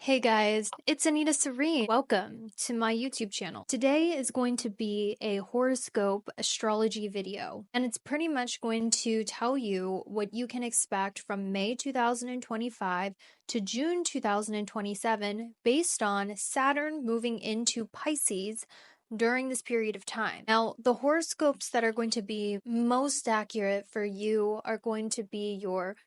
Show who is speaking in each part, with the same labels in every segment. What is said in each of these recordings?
Speaker 1: Hey guys, it's Anita Serene. Welcome to my YouTube channel. Today is going to be a horoscope astrology video, and it's pretty much going to tell you what you can expect from May 2025 to June 2027 based on Saturn moving into Pisces during this period of time. Now, the horoscopes that are going to be most accurate for you are going to be your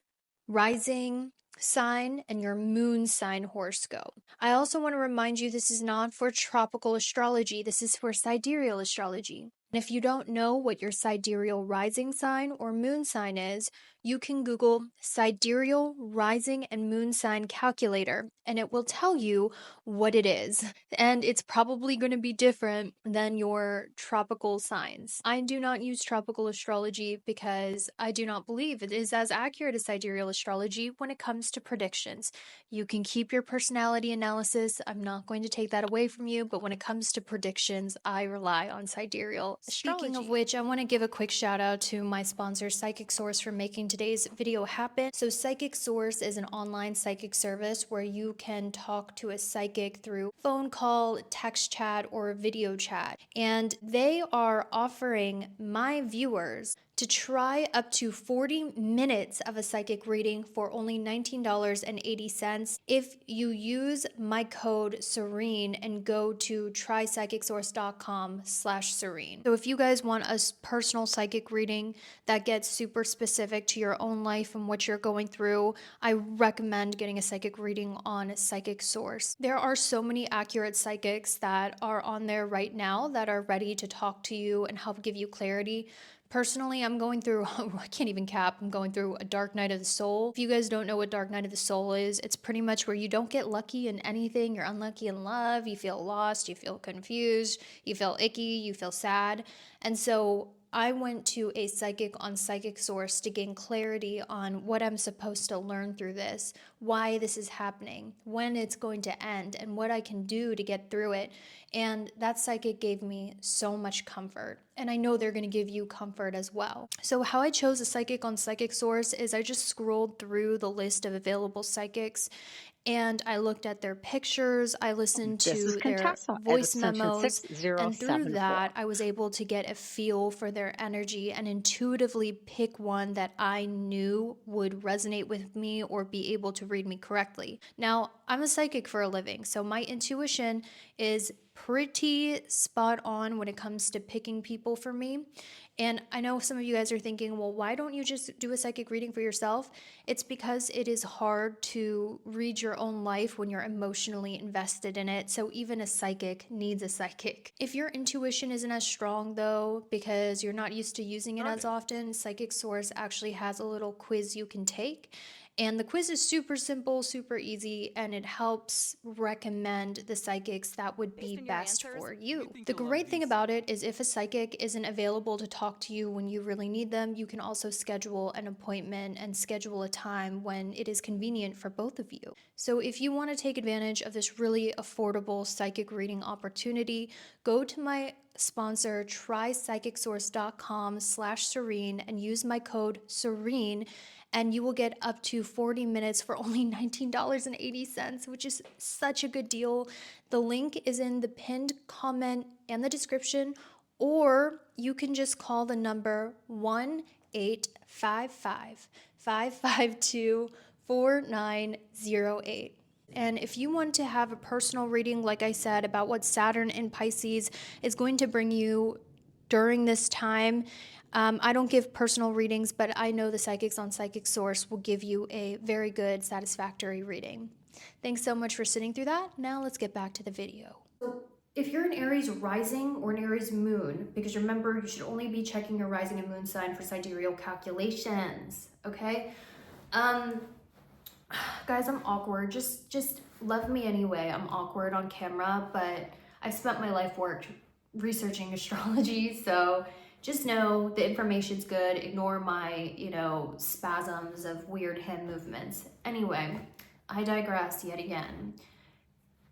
Speaker 1: rising sign and your moon sign horoscope. I also want to remind you this is not for tropical astrology, this is for sidereal astrology. And if you don't know what your sidereal rising sign or moon sign is, you can Google sidereal rising and moon sign calculator and it will tell you what it is. And it's probably going to be different than your tropical signs. I do not use tropical astrology because I do not believe it is as accurate as sidereal astrology when it comes to predictions. You can keep your personality analysis. I'm not going to take that away from you, but when it comes to predictions, I rely on sidereal astrology. Speaking of which, I want to give a quick shout out to my sponsor, Psychic Source, for making today's video happen. So Psychic Source is an online psychic service where you can talk to a psychic through phone call, text chat, or video chat. And they are offering my viewers to try up to 40 minutes of a psychic reading for only $19.80 if you use my code Serene and go to trypsychicsource.com/Serene. So if you guys want a personal psychic reading that gets super specific to your own life and what you're going through, I recommend getting a psychic reading on Psychic Source. There are so many accurate psychics that are on there right now that are ready to talk to you and help give you clarity. Personally, I'm going through, I can't even cap, I'm going through a dark night of the soul. If you guys don't know what dark night of the soul is, it's pretty much where you don't get lucky in anything. You're unlucky in love, you feel lost, you feel confused, you feel icky, you feel sad. And so I went to a psychic on Psychic Source to gain clarity on what I'm supposed to learn through this, why this is happening, when it's going to end, and what I can do to get through it. And that psychic gave me so much comfort. And I know they're going to give you comfort as well. So how I chose a psychic on Psychic Source is I just scrolled through the list of available psychics and I looked at their pictures, I listened to their voice memos, and through that, I was able to get a feel for their energy and intuitively pick one that I knew would resonate with me or be able to read me correctly. Now, I'm a psychic for a living, so my intuition is pretty spot on when it comes to picking people for me. And I know some of you guys are thinking, well, why don't you just do a psychic reading for yourself? It's because it is hard to read your own life when you're emotionally invested in it. So even a psychic needs a psychic. If your intuition isn't as strong though, because you're not used to using it as often, Psychic Source actually has a little quiz you can take. And the quiz is super simple, super easy, and it helps recommend the psychics that would be best for you. The great thing about it is if a psychic isn't available to talk to you when you really need them, you can also schedule an appointment and schedule a time when it is convenient for both of you. So if you want to take advantage of this really affordable psychic reading opportunity, go to my sponsor trypsychicsource.com/Serene and use my code Serene and you will get up to 40 minutes for only $19.80, which is such a good deal. The link is in the pinned comment and the description, or you can just call the number 1-855-552-4908. And if you want to have a personal reading, like I said, about what Saturn in Pisces is going to bring you during this time, I don't give personal readings, but I know the psychics on Psychic Source will give you a very good, satisfactory reading. Thanks so much for sitting through that. Now let's get back to the video. So if you're an Aries rising or an Aries moon, because remember, you should only be checking your rising and moon sign for sidereal calculations, okay? Guys, I'm awkward. Just love me anyway. I'm awkward on camera, but I spent my life work researching astrology, so just know the information's good. Ignore my, spasms of weird hand movements. Anyway, I digress yet again.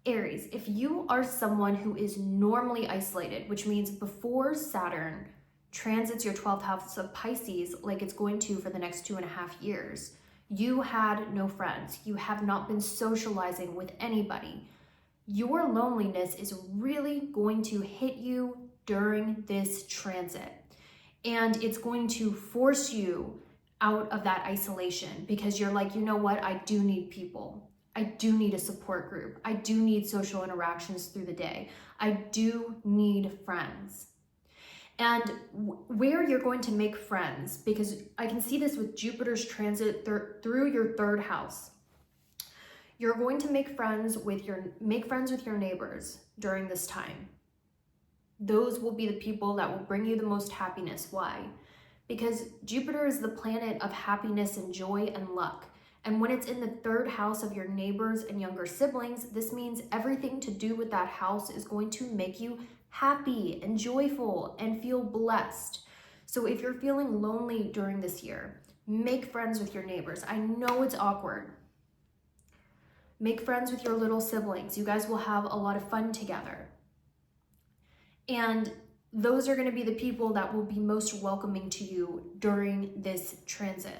Speaker 1: Aries, if you are someone who is normally isolated, which means before Saturn transits your 12th house of Pisces, like it's going to for the next 2.5 years, You had no friends. You have not been socializing with anybody. Your loneliness is really going to hit you during this transit. And it's going to force you out of that isolation because you're like, you know what? I do need people. I do need a support group. I do need social interactions through the day. I do need friends. And where you're going to make friends, because I can see this with Jupiter's transit through your third house. You're going to make friends with your neighbors during this time. Those will be the people that will bring you the most happiness. Why? Because Jupiter is the planet of happiness and joy and luck. And when it's in the third house of your neighbors and younger siblings, this means everything to do with that house is going to make you happy and joyful and feel blessed. So if you're feeling lonely during this year, make friends with your neighbors. I know it's awkward. Make friends with your little siblings. You guys will have a lot of fun together. And those are going to be the people that will be most welcoming to you during this transit.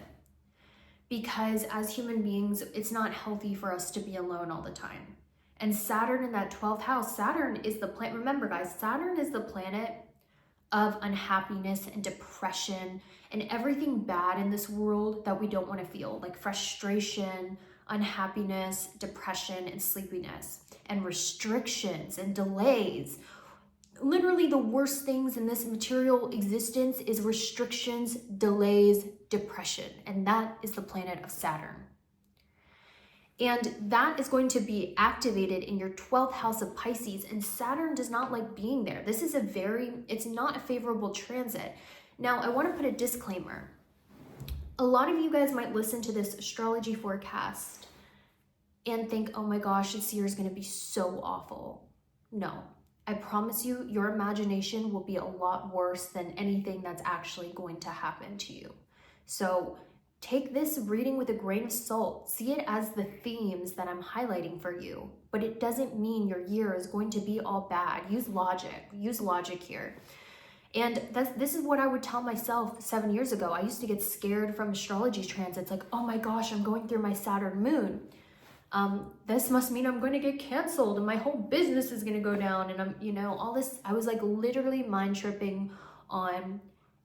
Speaker 1: Because as human beings, it's not healthy for us to be alone all the time. And Saturn in that 12th house, Saturn is the planet, remember guys, Saturn is the planet of unhappiness and depression and everything bad in this world that we don't want to feel, like frustration, unhappiness, depression, and sleepiness, and restrictions and delays. Literally the worst things in this material existence is restrictions, delays, depression, and that is the planet of Saturn. And that is going to be activated in your 12th house of Pisces, and Saturn does not like being there. This is it's not a favorable transit. Now, I want to put a disclaimer. A lot of you guys might listen to this astrology forecast and think, oh my gosh, this year is going to be so awful. No, I promise you, your imagination will be a lot worse than anything that's actually going to happen to you. So take this reading with a grain of salt. See it as the themes that I'm highlighting for you, but it doesn't mean your year is going to be all bad. Use logic here. And this is what I would tell myself 7 years ago. I used to get scared from astrology transits, like, oh my gosh, I'm going through my Saturn moon. This must mean I'm going to get canceled and my whole business is going to go down. And all this, I was like literally mind tripping on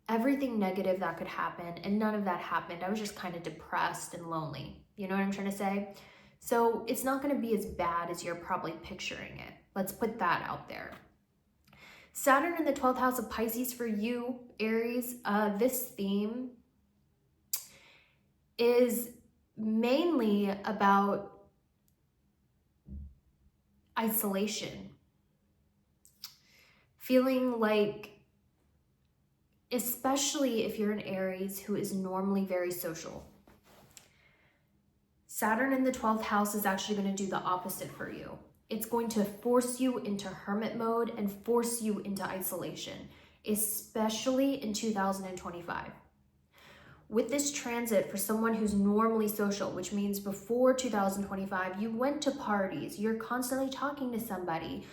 Speaker 1: everything negative that could happen, and none of that happened. I was just kind of depressed and lonely. You know what I'm trying to say? So it's not going to be as bad as you're probably picturing it. Let's put that out there. Saturn in the 12th house of Pisces for you, Aries, this theme is mainly about isolation. Feeling like, especially if you're an Aries who is normally very social, Saturn in the 12th house is actually going to do the opposite for you. It's going to force you into hermit mode and force you into isolation, especially in 2025. With this transit, for someone who's normally social, which means before 2025, you went to parties, you're constantly talking to somebody,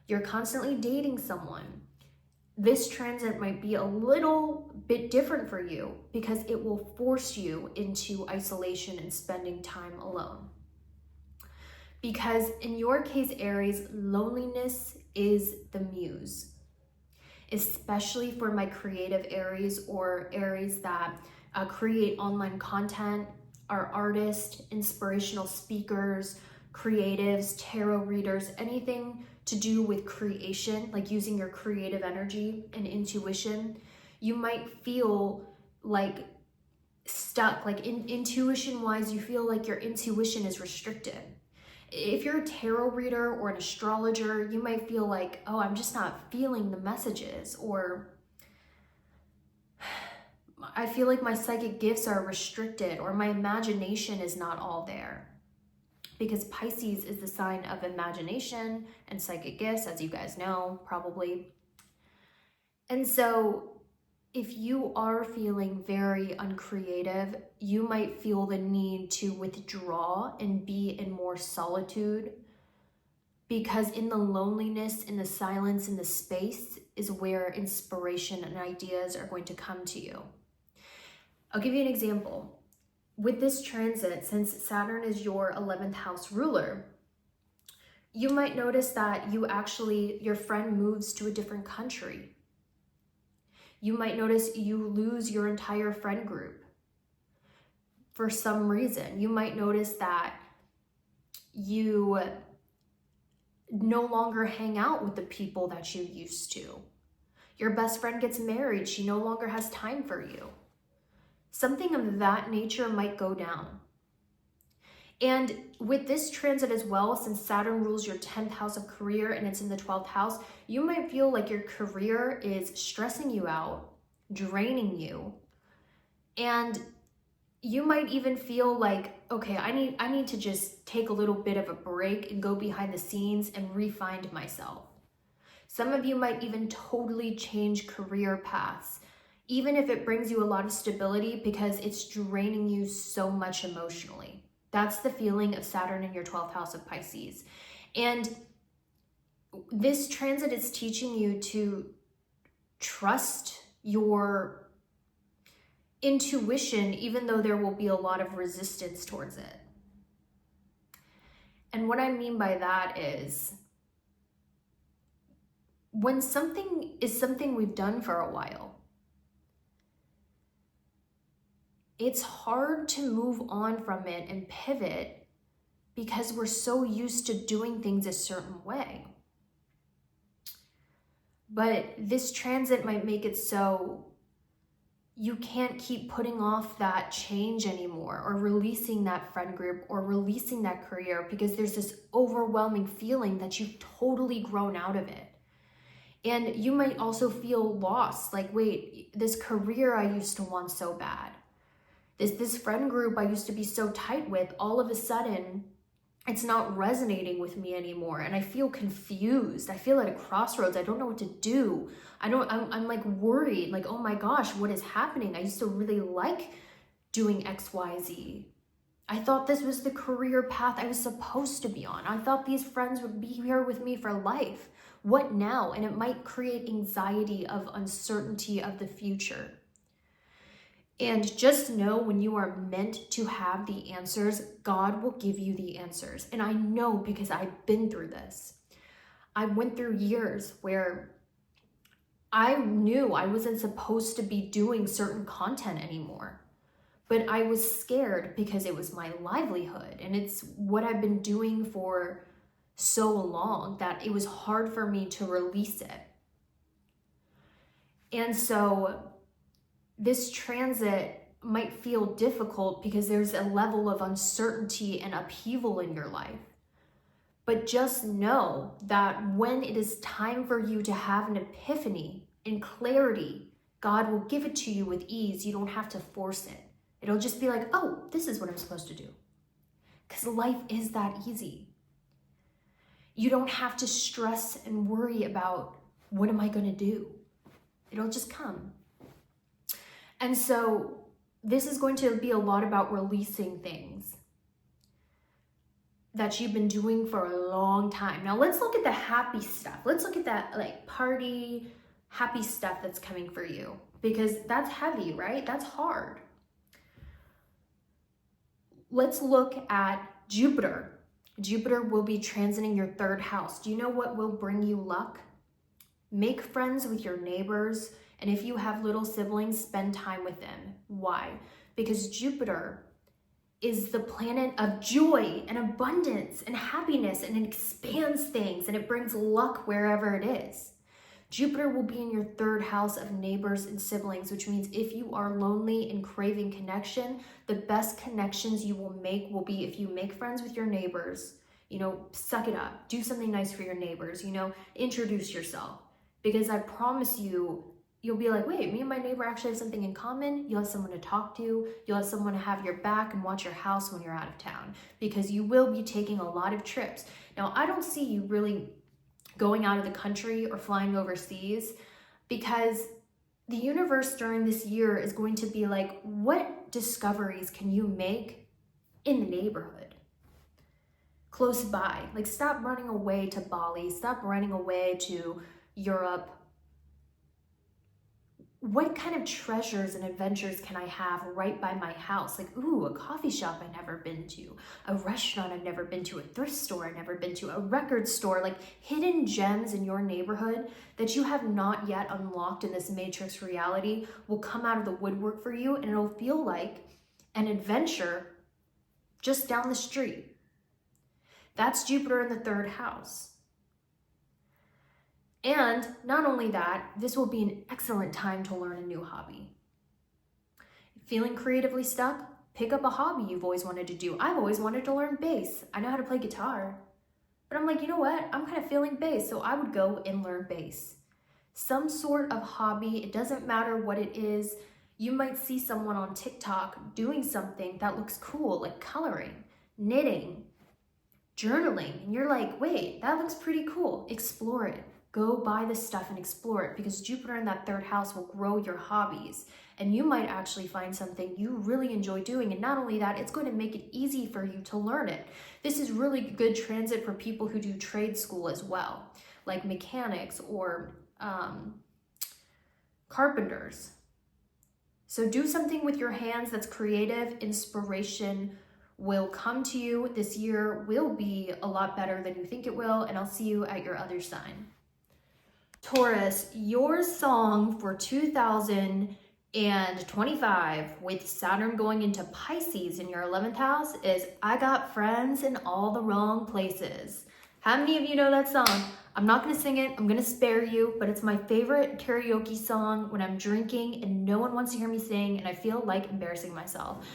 Speaker 1: you're constantly dating someone. This transit might be a little bit different for you because it will force you into isolation and spending time alone. Because in your case, Aries, loneliness is the muse, especially for my creative Aries or Aries that create online content, are artists, inspirational speakers, creatives, tarot readers, anything to do with creation, like using your creative energy and intuition. You might feel like stuck, like intuition wise, you feel like your intuition is restricted. If you're a tarot reader or an astrologer, you might feel like, oh, I'm just not feeling the messages, or I feel like my psychic gifts are restricted, or my imagination is not all there. Because Pisces is the sign of imagination and psychic gifts, as you guys know, probably. And so if you are feeling very uncreative, you might feel the need to withdraw and be in more solitude, because in the loneliness, in the silence, in the space is where inspiration and ideas are going to come to you. I'll give you an example. with this transit, since Saturn is your 11th house ruler, you might notice that your friend moves to a different country. You might notice you lose your entire friend group for some reason. You might notice that you no longer hang out with the people that you used to. Your best friend gets married. She no longer has time for you. Something of that nature might go down. And with this transit as well, since Saturn rules your 10th house of career and it's in the 12th house, you might feel like your career is stressing you out, draining you. And you might even feel like, okay, I need to just take a little bit of a break and go behind the scenes and re-find myself. Some of you might even totally change career paths, even if it brings you a lot of stability, because it's draining you so much emotionally. That's the feeling of Saturn in your 12th house of Pisces. And this transit is teaching you to trust your intuition, even though there will be a lot of resistance towards it. And what I mean by that is, when something is something we've done for a while, it's hard to move on from it and pivot because we're so used to doing things a certain way. But this transit might make it so you can't keep putting off that change anymore, or releasing that friend group, or releasing that career, because there's this overwhelming feeling that you've totally grown out of it. And you might also feel lost, like, wait, this career I used to want so bad, this friend group I used to be so tight with, all of a sudden it's not resonating with me anymore, and I feel confused. I feel at a crossroads. I don't know what to do. I'm like worried, like, oh my gosh, what is happening? I used to really like doing XYZ. I thought this was the career path I was supposed to be on. I thought these friends would be here with me for life. What now? And it might create anxiety of uncertainty of the future. And just know, when you are meant to have the answers, God will give you the answers. And I know, because I've been through this. I went through years where I knew I wasn't supposed to be doing certain content anymore. But I was scared because it was my livelihood, and it's what I've been doing for so long that it was hard for me to release it. And so this transit might feel difficult because there's a level of uncertainty and upheaval in your life. But just know that when it is time for you to have an epiphany and clarity, God will give it to you with ease. You don't have to force it. It'll just be like, oh, this is what I'm supposed to do. Because life is that easy. You don't have to stress and worry about, what am I going to do? It'll just come. And so this is going to be a lot about releasing things that you've been doing for a long time. Now let's look at the happy stuff. Let's look at that like party, happy stuff that's coming for you, because that's heavy, right? That's hard. Let's look at Jupiter. Jupiter will be transiting your 3rd house. Do you know what will bring you luck? Make friends with your neighbors. And if you have little siblings, spend time with them. Why? Because Jupiter is the planet of joy and abundance and happiness, and it expands things and it brings luck wherever it is. Jupiter will be in your 3rd house of neighbors and siblings, which means if you are lonely and craving connection, the best connections you will make will be if you make friends with your neighbors. Suck it up. Do something nice for your neighbors. Introduce yourself. Because I promise you, you'll be like, wait, me and my neighbor actually have something in common. You'll have someone to talk to. You'll have someone to have your back and watch your house when you're out of town, because you will be taking a lot of trips. Now, I don't see you really going out of the country or flying overseas, because the universe during this year is going to be like, what discoveries can you make in the neighborhood close by? Like, stop running away to Bali. Stop running away to Europe. what kind of treasures and adventures can I have right by my house? Like, ooh, a coffee shop I've never been to, a restaurant I've never been to, a thrift store I've never been to, a record store, like hidden gems in your neighborhood that you have not yet unlocked in this matrix reality will come out of the woodwork for you, and it'll feel like an adventure just down the street. That's Jupiter in the 3rd house. And not only that, this will be an excellent time to learn a new hobby. Feeling creatively stuck? Pick up a hobby you've always wanted to do. I've always wanted to learn bass. I know how to play guitar. But I'm like, you know what? I'm kind of feeling bass, so I would go and learn bass. Some sort of hobby, it doesn't matter what it is. You might see someone on TikTok doing something that looks cool, like coloring, knitting, journaling, and you're like, wait, that looks pretty cool. Explore it. Go buy this stuff and explore it, because Jupiter in that 3rd house will grow your hobbies, and you might actually find something you really enjoy doing. And not only that, it's going to make it easy for you to learn it. This is really good transit for people who do trade school as well, like mechanics or carpenters. So do something with your hands that's creative. Inspiration will come to you. This year will be a lot better than you think it will, and I'll see you at your other sign. Taurus, your song for 2025 with Saturn going into Pisces in your 11th house is I Got Friends in All the Wrong Places. How many of you know that song? I'm not going to sing it. I'm going to spare you, but it's my favorite karaoke song when I'm drinking and no one wants to hear me sing and I feel like embarrassing myself.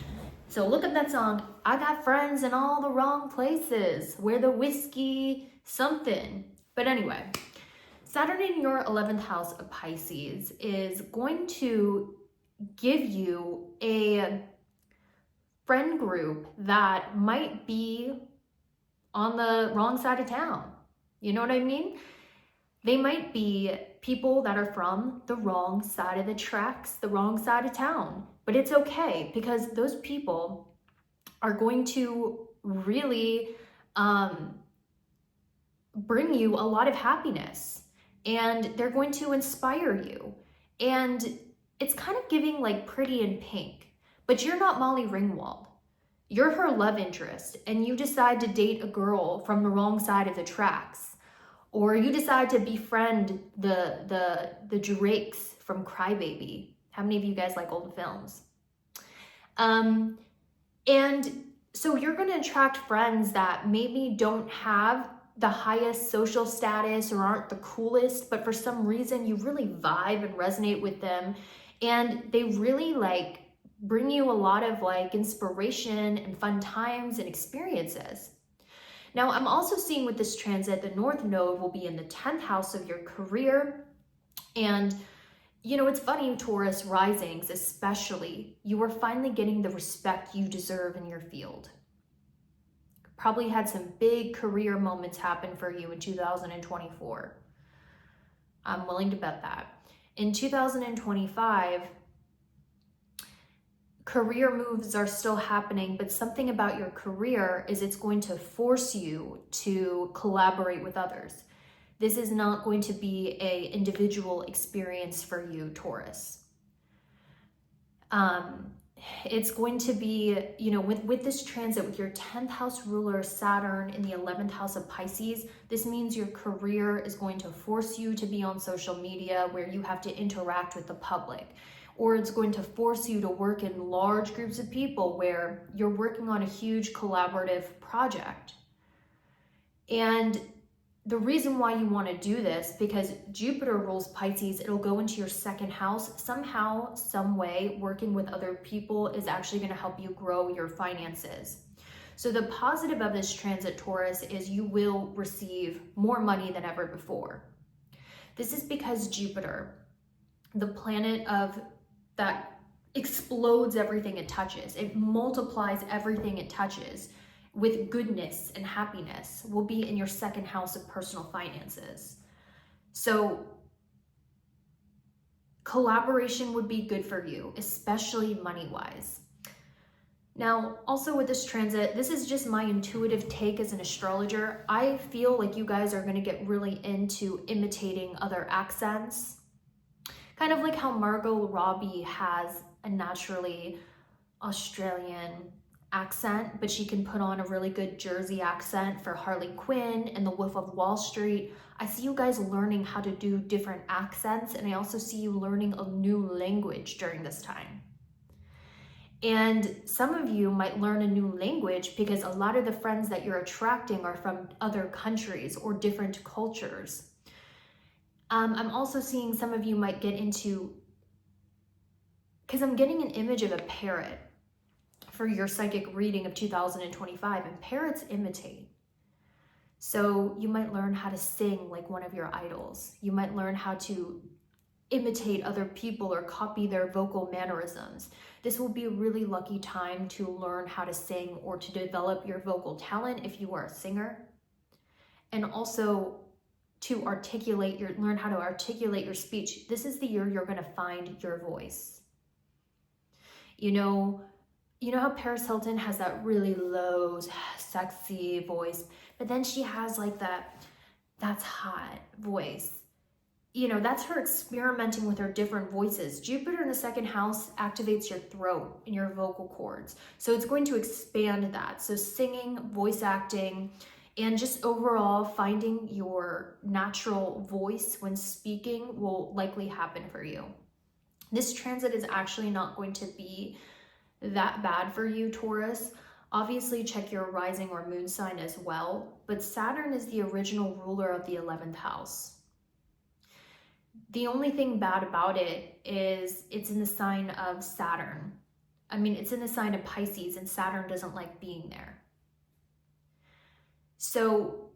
Speaker 1: So look up that song, I Got Friends in All the Wrong Places, where the whiskey something. But anyway, Saturn in your 11th house of Pisces is going to give you a friend group that might be on the wrong side of town. You know what I mean? They might be people that are from the wrong side of the tracks, the wrong side of town. But it's okay, because those people are going to really bring you a lot of happiness. And they're going to inspire you. And it's kind of giving like Pretty in Pink, but you're not Molly Ringwald. You're her love interest, and you decide to date a girl from the wrong side of the tracks. Or you decide to befriend the Drakes from Crybaby. How many of you guys like old films? And so you're going to attract friends that maybe don't have the highest social status or aren't the coolest, but for some reason you really vibe and resonate with them, and they really like bring you a lot of like inspiration and fun times and experiences. Now I'm also seeing with this transit, the North Node will be in the 10th house of your career. And you know, it's funny, Taurus risings especially, you are finally getting the respect you deserve in your field. Probably had some big career moments happen for you in 2024. I'm willing to bet that. In 2025, career moves are still happening, but something about your career is it's going to force you to collaborate with others. This is not going to be an individual experience for you, Taurus. It's going to be, you know, with this transit, with your 10th house ruler Saturn in the 11th house of Pisces, this means your career is going to force you to be on social media where you have to interact with the public. Or it's going to force you to work in large groups of people where you're working on a huge collaborative project. And the reason why you want to do this, because Jupiter rules Pisces, it'll go into your 2nd house. Somehow, some way, working with other people is actually going to help you grow your finances. So the positive of this transit, Taurus, is you will receive more money than ever before. This is because Jupiter, the planet of that explodes everything it touches, it multiplies everything it touches with goodness and happiness, will be in your 2nd house of personal finances. So collaboration would be good for you, especially money-wise. Now, also with this transit, this is just my intuitive take as an astrologer. I feel like you guys are going to get really into imitating other accents, Kind of like how Margot Robbie has a naturally Australian accent, but she can put on a really good Jersey accent for Harley Quinn and The Wolf of Wall Street. I see you guys learning how to do different accents, and I also see you learning a new language during this time. And some of you might learn a new language because a lot of the friends that you're attracting are from other countries or different cultures. I'm also seeing some of you might get into, because I'm getting an image of a parrot for your psychic reading of 2025, and parrots imitate. So you might learn how to sing like one of your idols. You might learn how to imitate other people or copy their vocal mannerisms. This will be a really lucky time to learn how to sing or to develop your vocal talent if you are a singer. And also to learn how to articulate your speech. This is the year you're gonna find your voice. You know how Paris Hilton has that really low, sexy voice, but then she has like that's hot voice. That's her experimenting with her different voices. Jupiter in the second house activates your throat and your vocal cords. So it's going to expand that. So singing, voice acting, and just overall finding your natural voice when speaking will likely happen for you. This transit is actually not going to be that bad for you, Taurus. Obviously, check your rising or moon sign as well, but Saturn is the original ruler of the 11th house. The only thing bad about it is it's in the sign of Saturn. It's in the sign of Pisces, and Saturn doesn't like being there. So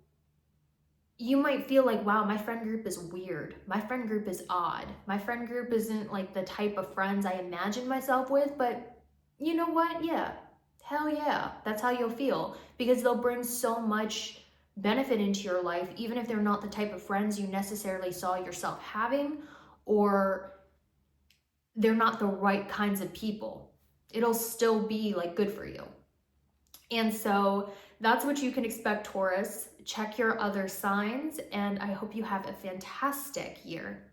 Speaker 1: you might feel like, wow, my friend group is weird. My friend group is odd. My friend group isn't like the type of friends I imagine myself with, but you know what? Yeah, hell yeah, that's how you'll feel, because they'll bring so much benefit into your life, even if they're not the type of friends you necessarily saw yourself having, or they're not the right kinds of people. It'll still be like good for you. And so that's what you can expect, Taurus. Check your other signs, and I hope you have a fantastic year.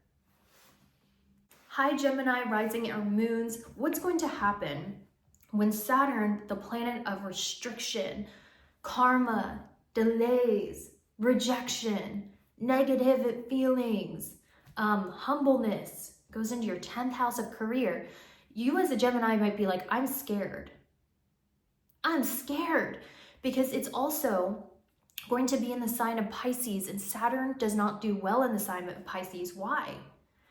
Speaker 1: Hi, Gemini, rising or moons. What's going to happen when Saturn, the planet of restriction, karma, delays, rejection, negative feelings, humbleness, goes into your 10th house of career? You as a Gemini might be like, I'm scared. I'm scared, because it's also going to be in the sign of Pisces, and Saturn does not do well in the sign of Pisces. Why?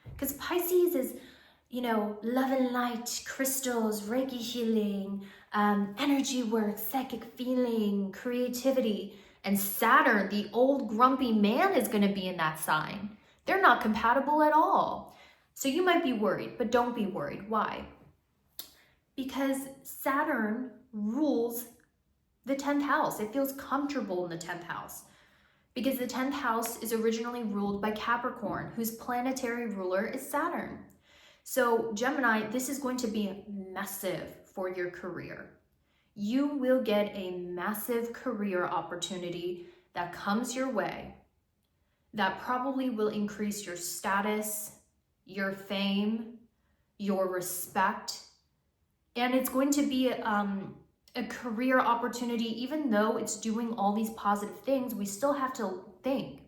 Speaker 1: Because Pisces is, love and light, crystals, Reiki healing, energy work, psychic feeling, creativity. And Saturn, the old grumpy man, is going to be in that sign. They're not compatible at all. So you might be worried, but don't be worried. Why? Because Saturn rules the 10th house. It feels comfortable in the 10th house because the 10th house is originally ruled by Capricorn, whose planetary ruler is Saturn. So Gemini, this is going to be massive for your career. You will get a massive career opportunity that comes your way that probably will increase your status, your fame, your respect. And it's going to be a career opportunity. Even though it's doing all these positive things, we still have to think.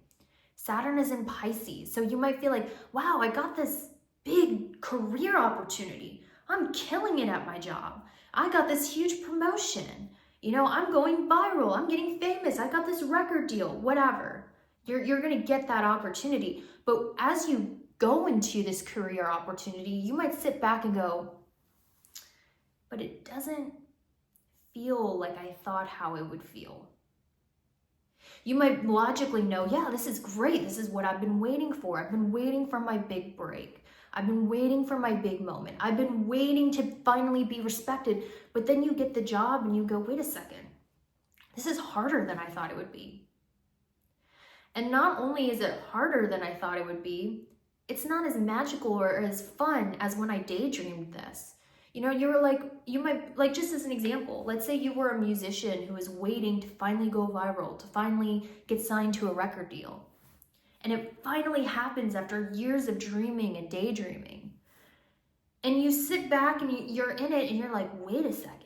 Speaker 1: Saturn is in Pisces. So you might feel like, wow, I got this big career opportunity. I'm killing it at my job. I got this huge promotion. I'm going viral. I'm getting famous. I got this record deal, whatever. You're going to get that opportunity. But as you go into this career opportunity, you might sit back and go, but it doesn't feel like I thought how it would feel. You might logically know, yeah, this is great. This is what I've been waiting for. I've been waiting for my big break. I've been waiting for my big moment. I've been waiting to finally be respected. But then you get the job and you go, wait a second. This is harder than I thought it would be. And not only is it harder than I thought it would be, it's not as magical or as fun as when I daydreamed this. You might, like, just as an example, let's say you were a musician who was waiting to finally go viral, to finally get signed to a record deal. And it finally happens after years of dreaming and daydreaming. And you sit back and you're in it and you're like, wait a second.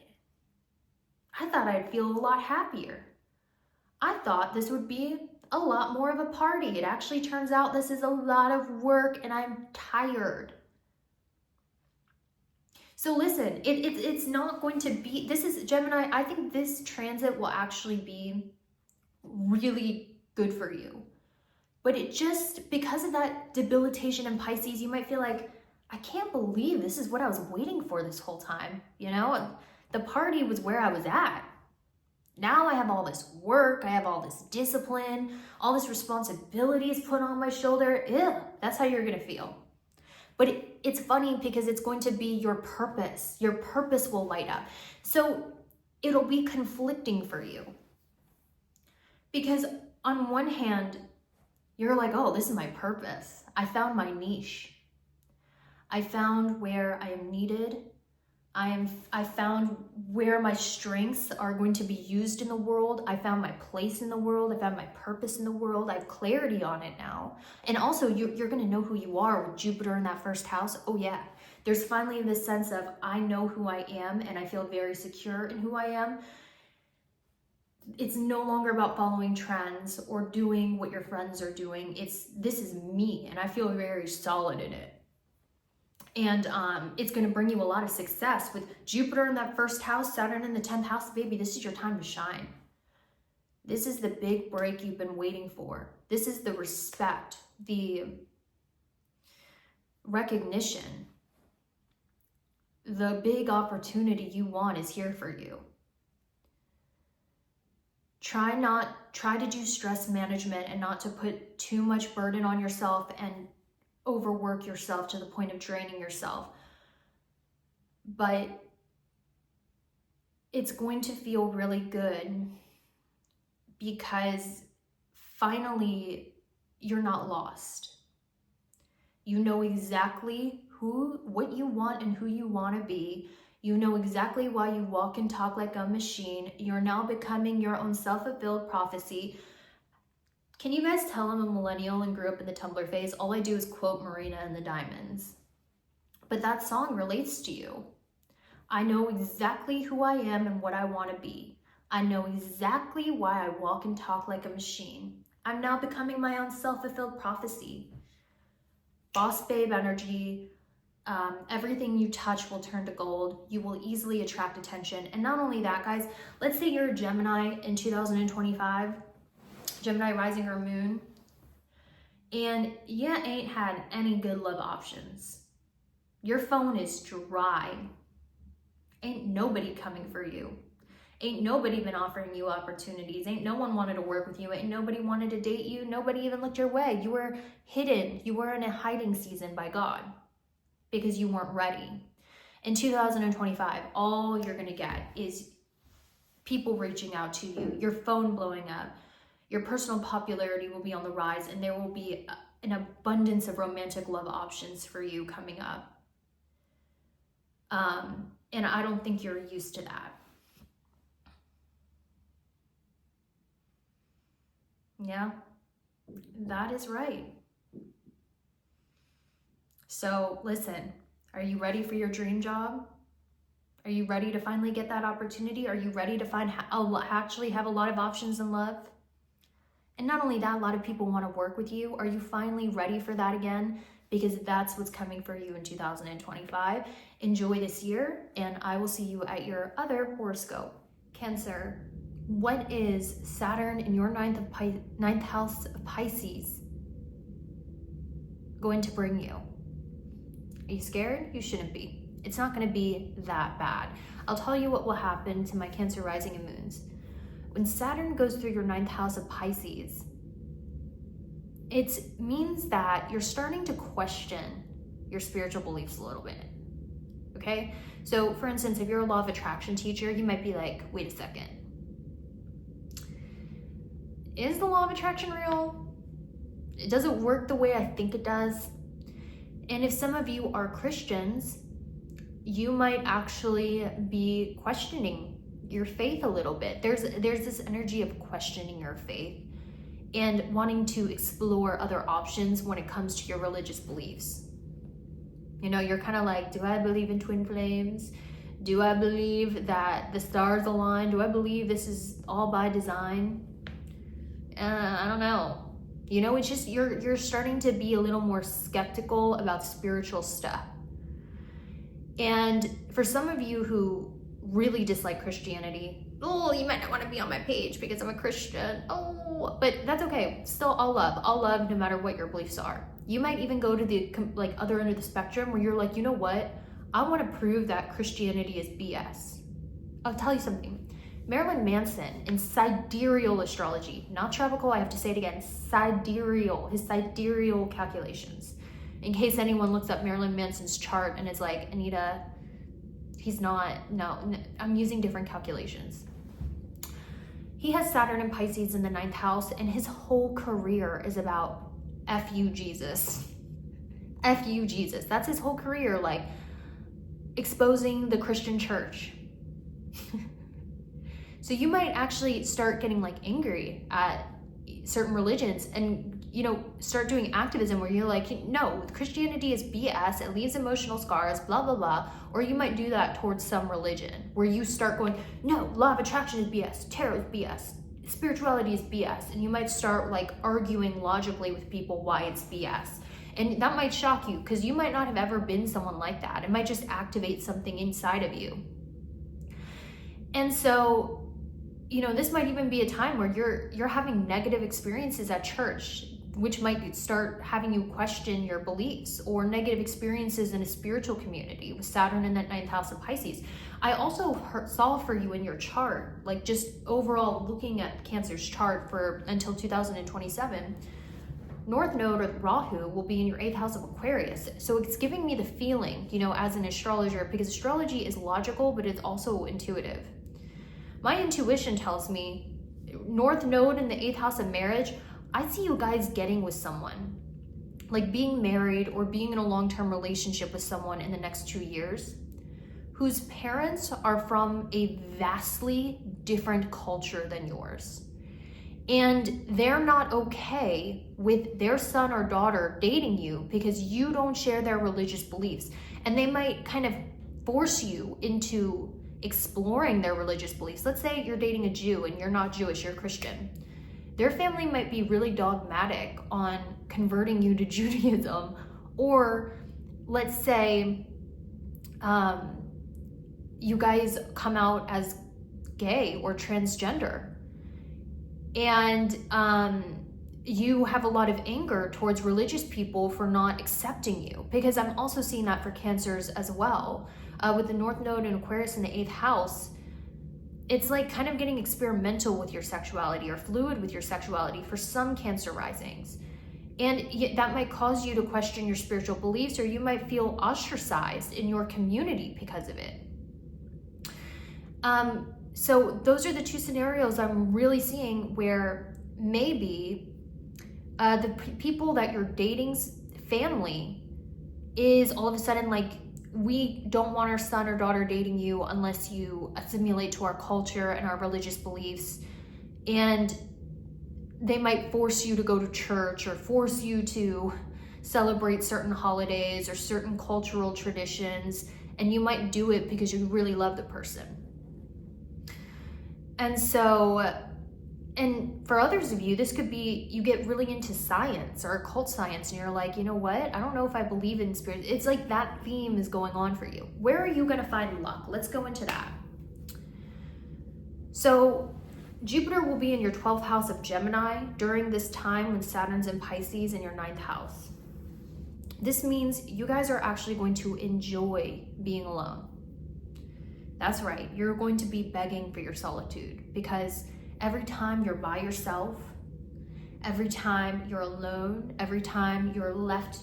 Speaker 1: I thought I'd feel a lot happier. I thought this would be a lot more of a party. It actually turns out this is a lot of work and I'm tired. So listen, it's not going to be, this is Gemini, I think this transit will actually be really good for you. But it just, because of that debilitation in Pisces, you might feel like, I can't believe this is what I was waiting for this whole time. You know, the party was where I was at. Now I have all this work, I have all this discipline, all this responsibility is put on my shoulder. Ew, that's how you're gonna feel. But it's funny because it's going to be your purpose. Your purpose will light up. So it'll be conflicting for you. Because on one hand, you're like, oh, this is my purpose. I found my niche. I found where I am needed. I found where my strengths are going to be used in the world. I found my place in the world. I found my purpose in the world. I have clarity on it now. And also you're going to know who you are with Jupiter in that first house. Oh yeah. There's finally this sense of, I know who I am and I feel very secure in who I am. It's no longer about following trends or doing what your friends are doing. This is me and I feel very solid in it. And it's going to bring you a lot of success with Jupiter in that first house, Saturn in the 10th house. Baby, this is your time to shine. This is the big break you've been waiting for. This is the respect, the recognition. The big opportunity you want is here for you. Try to do stress management and not to put too much burden on yourself and overwork yourself to the point of draining yourself. But it's going to feel really good because finally you're not lost. You know exactly what you want and who you want to be. You know exactly why you walk and talk like a machine. You're now becoming your own self-fulfilled prophecy. Can you guys tell I'm a millennial and grew up in the Tumblr phase? All I do is quote Marina and the Diamonds. But that song relates to you. I know exactly who I am and what I want to be. I know exactly why I walk and talk like a machine. I'm now becoming my own self-fulfilled prophecy. Boss babe energy. Everything you touch will turn to gold. You will easily attract attention. And not only that, guys, let's say you're a Gemini in 2025. Gemini rising or moon, and you ain't had any good love options. Your phone is dry. Ain't nobody coming for you. Ain't nobody been offering you opportunities. Ain't no one wanted to work with you. Ain't nobody wanted to date you. Nobody even looked your way. You were hidden. You were in a hiding season by God because you weren't ready. In 2025, all you're gonna get is people reaching out to you, your phone blowing up. Your personal popularity will be on the rise and there will be an abundance of romantic love options for you coming up. And I don't think you're used to that. Yeah, that is right. So listen, are you ready for your dream job? Are you ready to finally get that opportunity? Are you ready to actually have a lot of options in love? And not only that, a lot of people want to work with you. Are you finally ready for that again? Because that's what's coming for you in 2025. Enjoy this year, and I will see you at your other horoscope. Cancer, what is Saturn in your ninth house of Pisces going to bring you? Are you scared? You shouldn't be. It's not going to be that bad. I'll tell you what will happen to my Cancer rising and moons. When Saturn goes through your ninth house of Pisces, it means that you're starting to question your spiritual beliefs a little bit, okay? So for instance, if you're a law of attraction teacher, you might be like, wait a second. Is the law of attraction real? Does it work the way I think it does? And if some of you are Christians, you might actually be questioning your faith a little bit. There's this energy of questioning your faith and wanting to explore other options when it comes to your religious beliefs. You know, you're kind of like, do I believe in twin flames? Do I believe that the stars align? Do I believe this is all by design? I don't know. You know, it's just you're starting to be a little more skeptical about spiritual stuff. And for some of you who really dislike Christianity, oh, you might not want to be on my page because I'm a Christian. Oh, but that's okay. Still, I'll love no matter what your beliefs are. You might even go to the like other end of the spectrum where you're like, you know what? I want to prove that Christianity is BS. I'll tell you something. Marilyn Manson in Sidereal Astrology, not tropical, I have to say it again, Sidereal, his Sidereal calculations. In case anyone looks up Marilyn Manson's chart and is like, Anita, he's not, no, I'm using different calculations. He has Saturn and Pisces in the 9th house, and his whole career is about F you, Jesus. F you, Jesus. That's his whole career, like exposing the Christian church. So you might actually start getting like angry at certain religions and, you know, start doing activism where you're like, no, Christianity is BS, it leaves emotional scars, blah, blah, blah. Or you might do that towards some religion where you start going, no, law of attraction is BS, tarot is BS, spirituality is BS. And you might start like arguing logically with people why it's BS. And that might shock you because you might not have ever been someone like that. It might just activate something inside of you. And so, you know, this might even be a time where you're having negative experiences at church, which might start having you question your beliefs, or negative experiences in a spiritual community with Saturn in that 9th house of Pisces. I also saw for you in your chart, like just overall looking at Cancer's chart for until 2027, North Node or Rahu will be in your 8th house of Aquarius. So it's giving me the feeling, you know, as an astrologer, because astrology is logical, but it's also intuitive. My intuition tells me North Node in the 8th house of marriage, I see you guys getting with someone, like being married or being in a long-term relationship with someone in the next 2 years, whose parents are from a vastly different culture than yours. And they're not okay with their son or daughter dating you because you don't share their religious beliefs. And they might kind of force you into exploring their religious beliefs. Let's say you're dating a Jew and you're not Jewish, you're Christian. Their family might be really dogmatic on converting you to Judaism. Or let's say you guys come out as gay or transgender, and you have a lot of anger towards religious people for not accepting you, because I'm also seeing that for Cancers as well. With the North Node and Aquarius in the 8th house, it's like kind of getting experimental with your sexuality or fluid with your sexuality for some Cancer risings. And that might cause you to question your spiritual beliefs, or you might feel ostracized in your community because of it. So those are the two scenarios I'm really seeing where maybe the people that you're dating's family is all of a sudden like, we don't want our son or daughter dating you unless you assimilate to our culture and our religious beliefs. And they might force you to go to church or force you to celebrate certain holidays or certain cultural traditions. And you might do it because you really love the person. And so, and for others of you, this could be, you get really into science or occult science and you're like, you know what? I don't know if I believe in spirit. It's like that theme is going on for you. Where are you going to find luck? Let's go into that. So Jupiter will be in your 12th house of Gemini during this time when Saturn's in Pisces in your 9th house. This means you guys are actually going to enjoy being alone. That's right. You're going to be begging for your solitude, because every time you're by yourself, every time you're alone, every time you're left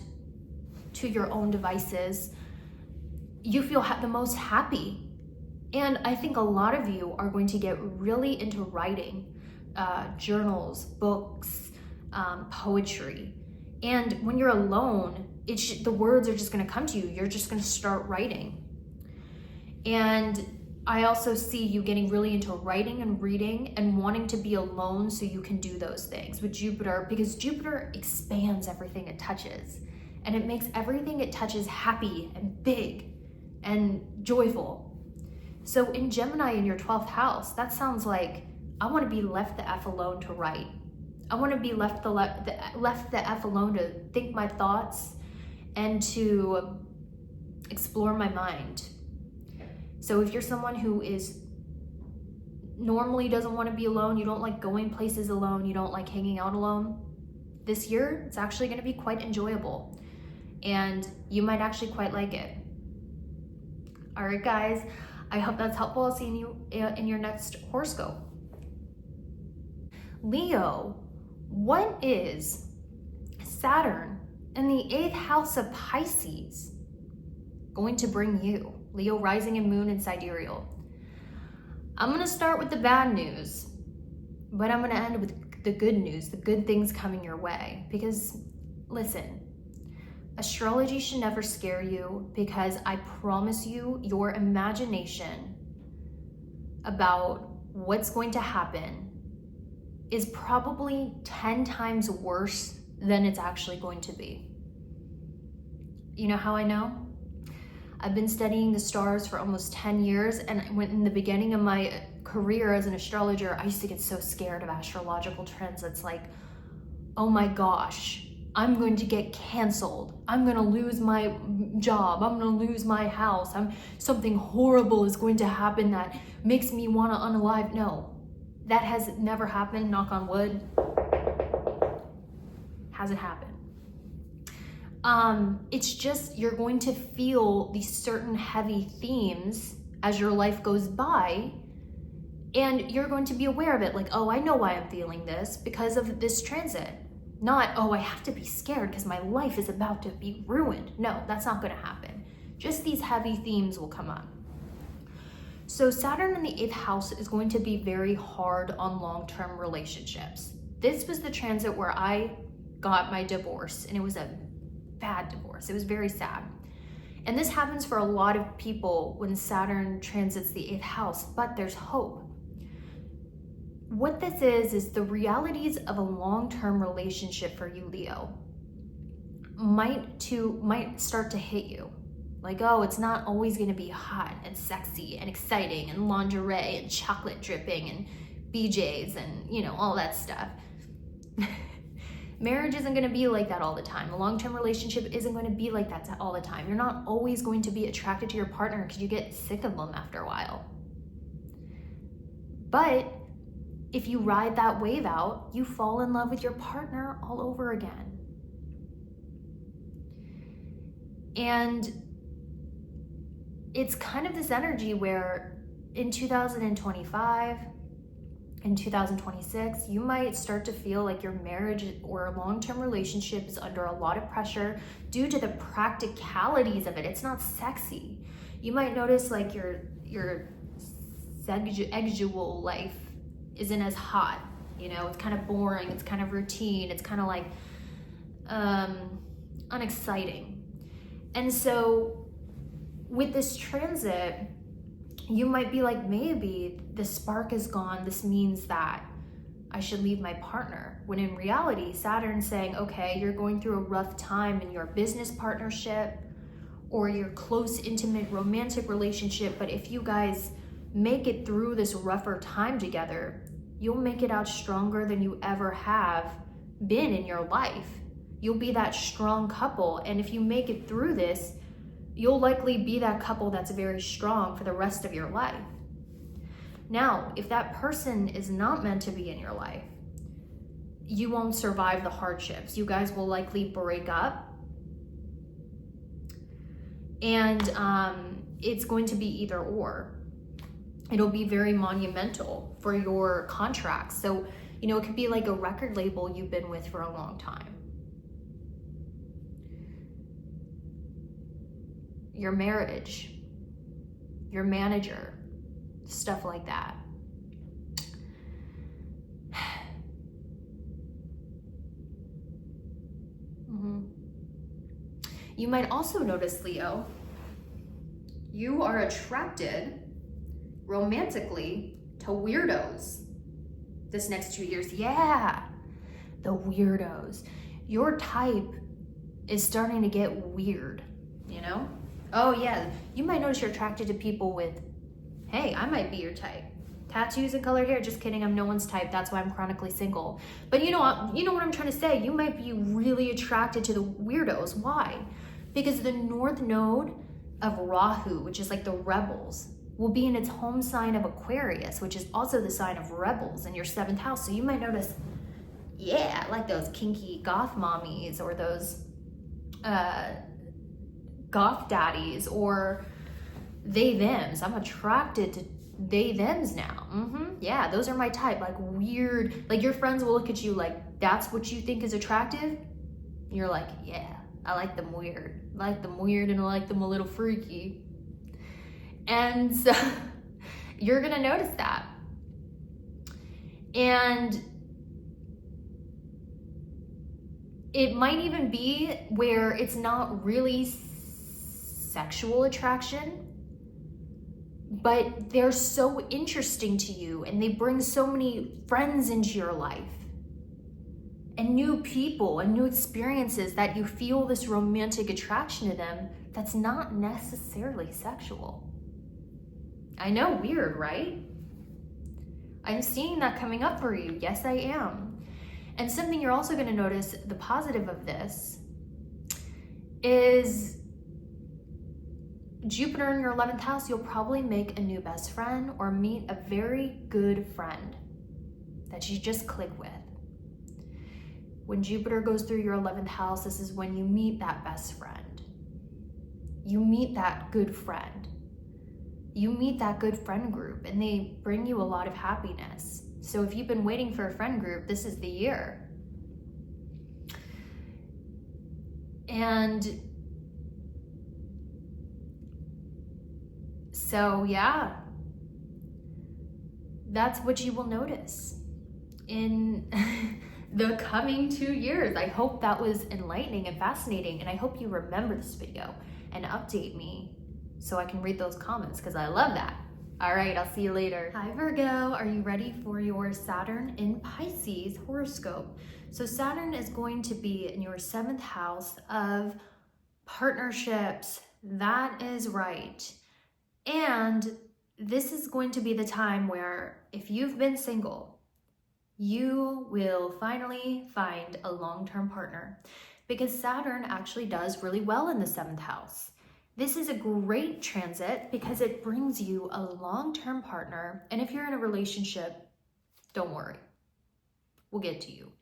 Speaker 1: to your own devices, you feel the most happy. And I think a lot of you are going to get really into writing, journals, books, poetry. And when you're alone, the words are just going to come to you. You're just going to start writing. And I also see you getting really into writing and reading and wanting to be alone so you can do those things with Jupiter, because Jupiter expands everything it touches. and it makes everything it touches happy and big and joyful. So in Gemini in your 12th house, that sounds like I want to be left the F alone to write. I want to be left the F alone to think my thoughts and to explore my mind. So if you're someone who is normally doesn't want to be alone, you don't like going places alone, you don't like hanging out alone, this year it's actually going to be quite enjoyable and you might actually quite like it. All right, guys, I hope that's helpful. I'll see you in your next horoscope. Leo, what is Saturn in the 8th house of Pisces going to bring you? Leo rising and moon in Sidereal. I'm going to start with the bad news, but I'm going to end with the good news, the good things coming your way. Because listen, astrology should never scare you, because I promise you, your imagination about what's going to happen is probably 10 times worse than it's actually going to be. You know how I know? I've been studying the stars for almost 10 years, and when in the beginning of my career as an astrologer, I used to get so scared of astrological transits, like, oh my gosh, I'm going to get canceled. I'm going to lose my job. I'm going to lose my house. Something horrible is going to happen that makes me want to unalive. No, that has never happened, knock on wood. Hasn't happened. It's just you're going to feel these certain heavy themes as your life goes by, and you're going to be aware of it, like, oh, I know why I'm feeling this because of this transit. Not, oh, I have to be scared because my life is about to be ruined. No, that's not going to happen. Just these heavy themes will come up. So Saturn in the 8th house is going to be very hard on long-term relationships. This was the transit where I got my divorce, and it was a bad divorce. It was very sad. And this happens for a lot of people when Saturn transits the 8th house, but there's hope. What this is the realities of a long-term relationship for you, Leo, might start to hit you. Like, oh, it's not always going to be hot and sexy and exciting and lingerie and chocolate dripping and BJs and, you know, all that stuff. Marriage isn't going to be like that all the time. A long-term relationship isn't going to be like that all the time. You're not always going to be attracted to your partner because you get sick of them after a while. But if you ride that wave out, you fall in love with your partner all over again. And it's kind of this energy where in 2025, in 2026, you might start to feel like your marriage or a long-term relationship is under a lot of pressure due to the practicalities of it. It's not sexy. You might notice like your sexual life isn't as hot. You know, it's kind of boring. It's kind of routine. It's kind of like unexciting. And so with this transit, you might be like, maybe the spark is gone. This means that I should leave my partner. When in reality, Saturn's saying, okay, you're going through a rough time in your business partnership or your close, intimate, romantic relationship. But if you guys make it through this rougher time together, you'll make it out stronger than you ever have been in your life. You'll be that strong couple. And if you make it through this, you'll likely be that couple that's very strong for the rest of your life. Now, if that person is not meant to be in your life, you won't survive the hardships. You guys will likely break up. And it's going to be either or. It'll be very monumental for your contracts. So, you know, it could be like a record label you've been with for a long time. Your marriage, your manager, stuff like that. You might also notice, Leo, you are attracted romantically to weirdos this next 2 years. Yeah, the weirdos. Your type is starting to get weird, you know? Oh yeah, you might notice you're attracted to people with, hey, I might be your type. Tattoos and colored hair, just kidding, I'm no one's type, that's why I'm chronically single. But you know what I'm trying to say, you might be really attracted to the weirdos. Why? Because the north node of Rahu, which is like the rebels, will be in its home sign of Aquarius, which is also the sign of rebels in your 7th house. So you might notice, yeah, I like those kinky goth mommies, or those goth daddies, or they thems. I'm attracted to they thems now. Yeah, those are my type. Like weird, like your friends will look at you like, that's what you think is attractive? You're like, yeah, I like them weird. I like them weird and I like them a little freaky. And so you're gonna notice that. And it might even be where it's not really sexual attraction, but they're so interesting to you and they bring so many friends into your life and new people and new experiences that you feel this romantic attraction to them that's not necessarily sexual. I know, weird, right? I'm seeing that coming up for you. Yes, I am. And something you're also going to notice, the positive of this, is Jupiter in your 11th house, you'll probably make a new best friend or meet a very good friend that you just click with. When Jupiter goes through your 11th house, this is when you meet that best friend. You meet that good friend. You meet that good friend group and they bring you a lot of happiness. So if you've been waiting for a friend group, this is the year. And so, yeah, that's what you will notice in the coming 2 years. I hope that was enlightening and fascinating, and I hope you remember this video and update me so I can read those comments, because I love that. All right, I'll see you later. Hi Virgo, are you ready for your Saturn in Pisces horoscope? So Saturn is going to be in your 7th house of partnerships. That is right. And this is going to be the time where if you've been single, you will finally find a long-term partner, because Saturn actually does really well in the 7th house. This is a great transit because it brings you a long-term partner. And if you're in a relationship, don't worry, we'll get to you.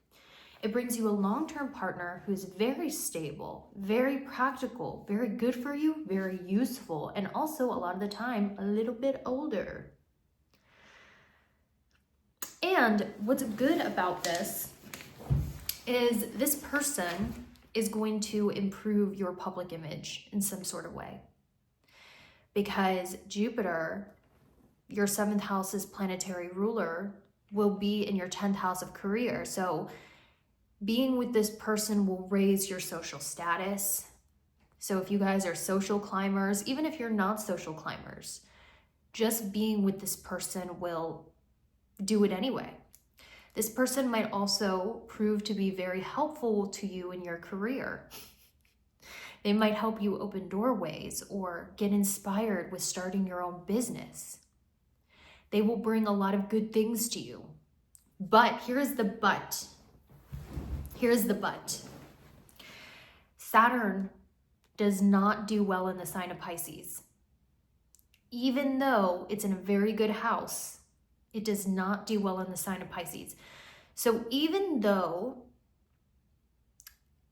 Speaker 1: It brings you a long-term partner who's very stable, very practical, very good for you, very useful, and also a lot of the time, a little bit older. And what's good about this is this person is going to improve your public image in some sort of way. Because Jupiter, your 7th house's planetary ruler, will be in your 10th house of career. So being with this person will raise your social status. So if you guys are social climbers, even if you're not social climbers, just being with this person will do it anyway. This person might also prove to be very helpful to you in your career. They might help you open doorways or get inspired with starting your own business. They will bring a lot of good things to you. But here's the but. Here's the but. Saturn does not do well in the sign of Pisces. Even though it's in a very good house, it does not do well in the sign of Pisces. So even though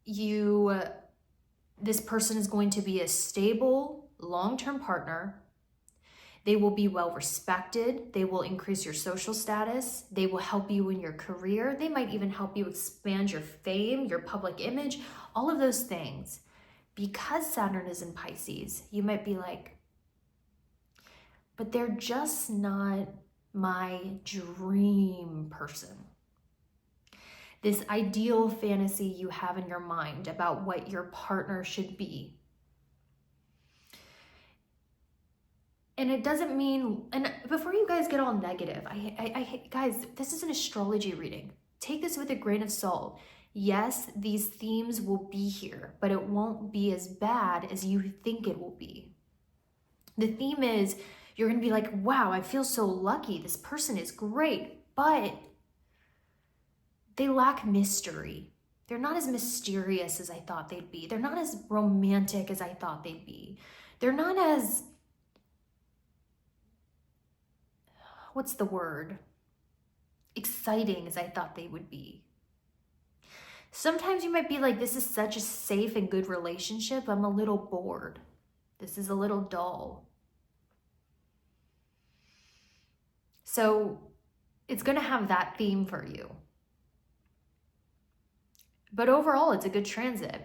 Speaker 1: this person is going to be a stable, long-term partner, they will be well respected, they will increase your social status, they will help you in your career, they might even help you expand your fame, your public image, all of those things. Because Saturn is in Pisces, you might be like, but they're just not my dream person. This ideal fantasy you have in your mind about what your partner should be. And it doesn't mean, and before you guys get all negative, guys, this is an astrology reading. Take this with a grain of salt. Yes, these themes will be here, but it won't be as bad as you think it will be. The theme is you're going to be like, wow, I feel so lucky. This person is great, but they lack mystery. They're not as mysterious as I thought they'd be. They're not as romantic as I thought they'd be. They're not as, what's the word? Exciting as I thought they would be. Sometimes you might be like, this is such a safe and good relationship. I'm a little bored. This is a little dull. So it's going to have that theme for you. But overall, it's a good transit.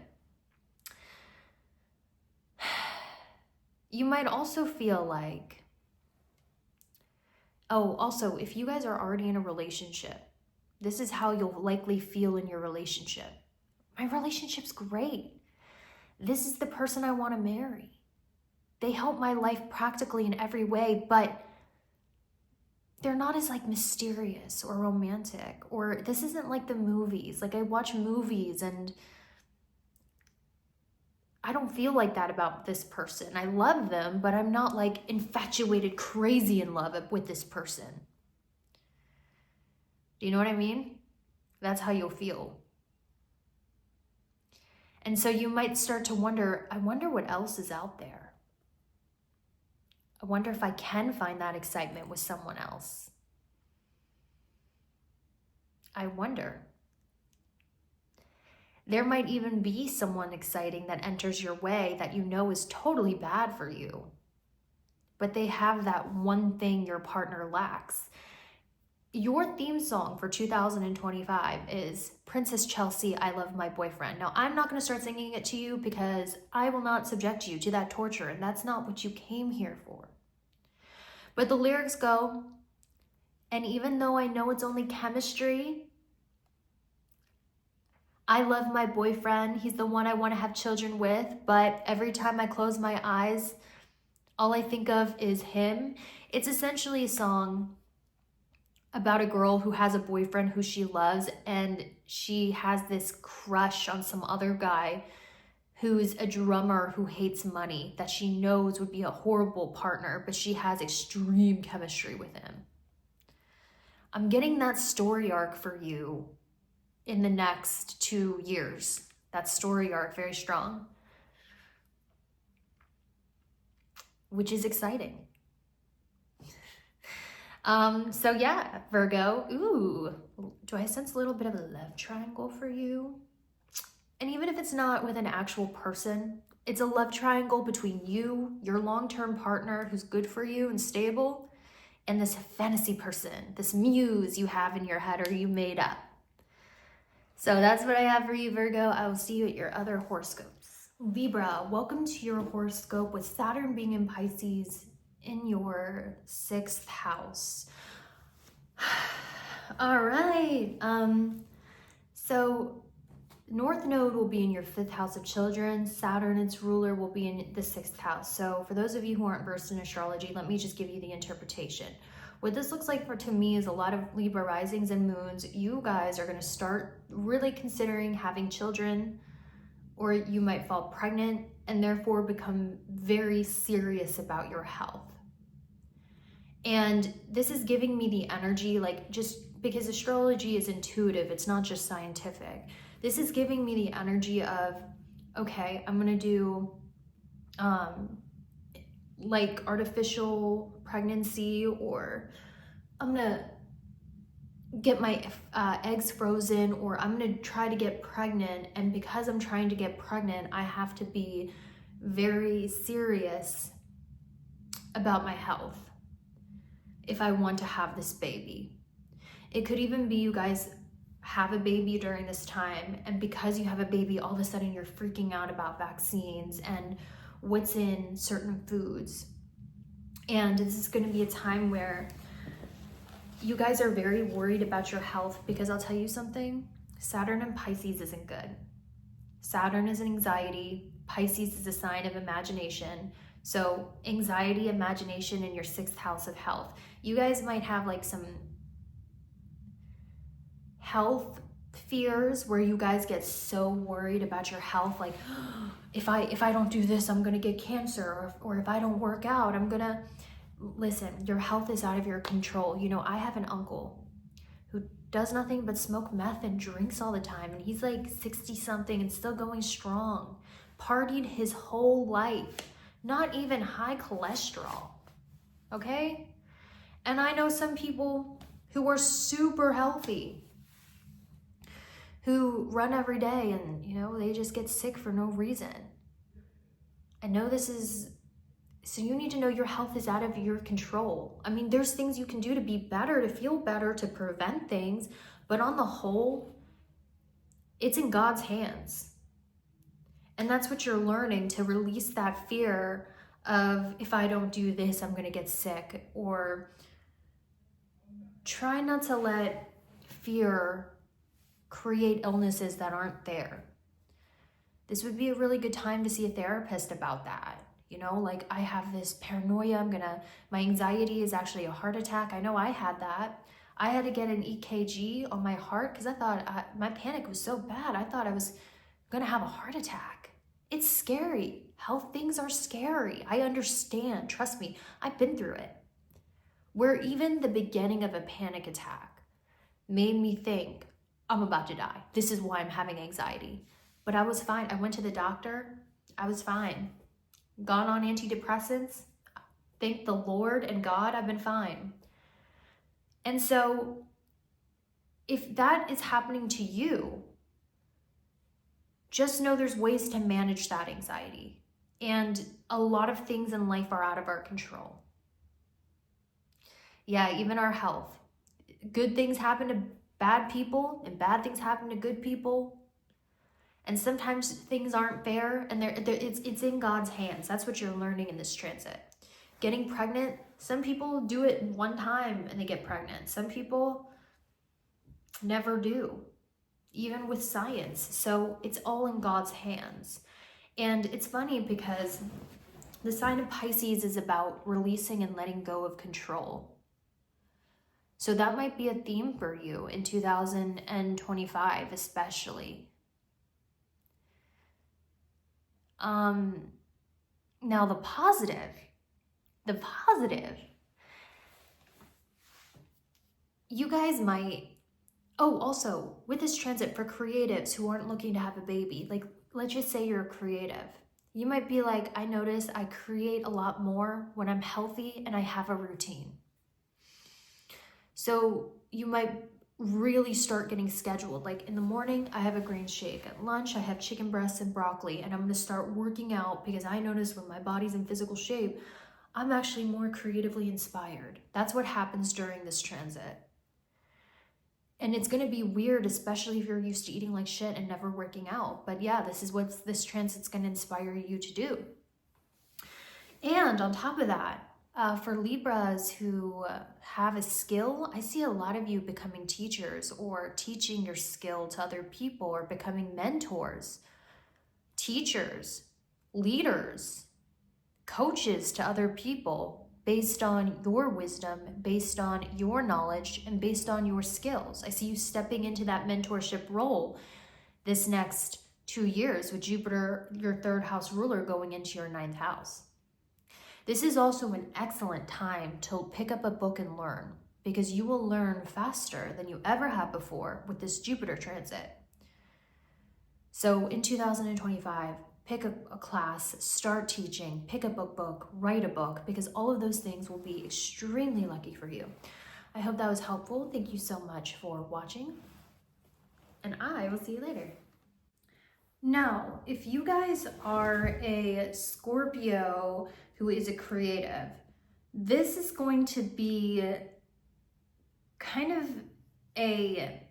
Speaker 1: You might also feel like, oh, also, if you guys are already in a relationship, this is how you'll likely feel in your relationship. My relationship's great. This is the person I want to marry. They help my life practically in every way, but they're not as like mysterious or romantic, or this isn't like the movies. Like I watch movies and I don't feel like that about this person. I love them, but I'm not like infatuated, crazy in love with this person. Do you know what I mean? That's how you'll feel. And so you might start to wonder, I wonder what else is out there. I wonder if I can find that excitement with someone else. I wonder. There might even be someone exciting that enters your way that you know is totally bad for you, but they have that one thing your partner lacks. Your theme song for 2025 is Princess Chelsea, I Love My Boyfriend. Now, I'm not going to start singing it to you because I will not subject you to that torture, and that's not what you came here for. But the lyrics go, and even though I know it's only chemistry, I love my boyfriend. He's the one I want to have children with, but every time I close my eyes, all I think of is him. It's essentially a song about a girl who has a boyfriend who she loves, and she has this crush on some other guy who's a drummer who hates money, that she knows would be a horrible partner, but she has extreme chemistry with him. I'm getting that story arc for you in the next 2 years. That story arc, very strong, which is exciting. So yeah, Virgo, ooh, do I sense a little bit of a love triangle for you? And even if it's not with an actual person, it's a love triangle between you, your long-term partner who's good for you and stable, and this fantasy person, this muse you have in your head or you made up. So that's what I have for you, Virgo. I will see you at your other horoscopes. Libra, welcome to your horoscope with Saturn being in Pisces in your 6th house. All right. So North Node will be in your 5th house of children. Saturn, its ruler, will be in the 6th house. So for those of you who aren't versed in astrology, let me just give you the interpretation. What this looks like to me is a lot of Libra risings and moons. You guys are going to start really considering having children, or you might fall pregnant and therefore become very serious about your health. And this is giving me the energy, like, just because astrology is intuitive, it's not just scientific. This is giving me the energy of, okay, I'm going to do like artificial pregnancy, or I'm going to get my eggs frozen, or I'm going to try to get pregnant. And because I'm trying to get pregnant, I have to be very serious about my health if I want to have this baby. It could even be you guys have a baby during this time, and because you have a baby, all of a sudden you're freaking out about vaccines and what's in certain foods. And this is going to be a time where you guys are very worried about your health, because I'll tell you something, Saturn in Pisces isn't good. Saturn is an anxiety. Pisces is a sign of imagination. So anxiety, imagination in your 6th house of health. You guys might have like some health fears where you guys get so worried about your health, like if I don't do this, I'm gonna get cancer, or if I don't work out, I'm gonna... Listen, your health is out of your control. You know, I have an uncle who does nothing but smoke meth and drinks all the time, and he's like 60 something and still going strong. Partied his whole life, not even high cholesterol, okay? And I know some people who are super healthy, who run every day, and you know, they just get sick for no reason. I know this is... So you need to know your health is out of your control. I mean, there's things you can do to be better, to feel better, to prevent things, but on the whole, it's in God's hands. And that's what you're learning, to release that fear of, if I don't do this, I'm gonna get sick. Or try not to let fear create illnesses that aren't there. This would be a really good time to see a therapist about that. You know, like, I have this paranoia, my anxiety is actually a heart attack. I know I had that. I had to get an EKG on my heart because I thought my panic was so bad. I thought I was gonna have a heart attack. It's scary. Health things are scary. I understand. Trust me, I've been through it. Where even the beginning of a panic attack made me think, I'm about to die. This is why I'm having anxiety. But I was fine. I went to the doctor. I was fine. Gone on antidepressants. Thank the Lord and God, I've been fine. And so if that is happening to you, just know there's ways to manage that anxiety. And a lot of things in life are out of our control. Yeah, even our health. Good things happen to bad people, and bad things happen to good people. And sometimes things aren't fair, and it's in God's hands. That's what you're learning in this transit. Getting pregnant, some people do it one time and they get pregnant. Some people never do, even with science. So it's all in God's hands. And it's funny because the sign of Pisces is about releasing and letting go of control. So that might be a theme for you in 2025, especially. Now the positive, you guys might, also with this transit, for creatives who aren't looking to have a baby, like, let's just say you're a creative. You might be like, I notice I create a lot more when I'm healthy and I have a routine. So you might really start getting scheduled. Like, in the morning, I have a green shake. At lunch, I have chicken breasts and broccoli, and I'm going to start working out because I notice when my body's in physical shape, I'm actually more creatively inspired. That's what happens during this transit. And it's going to be weird, especially if you're used to eating like shit and never working out. But yeah, this is what this transit's going to inspire you to do. And on top of that, for Libras who have a skill, I see a lot of you becoming teachers or teaching your skill to other people, or becoming mentors, teachers, leaders, coaches to other people based on your wisdom, based on your knowledge, and based on your skills. I see you stepping into that mentorship role this next 2 years with Jupiter, your third house ruler, going into your ninth house. This is also an excellent time to pick up a book and learn, because you will learn faster than you ever have before with this Jupiter transit. So in 2025, pick a class, start teaching, pick up a book, write a book, because all of those things will be extremely lucky for you. I hope that was helpful. Thank you so much for watching, and I will see you later. Now, if you guys are a Scorpio who is a creative, this is going to be kind of a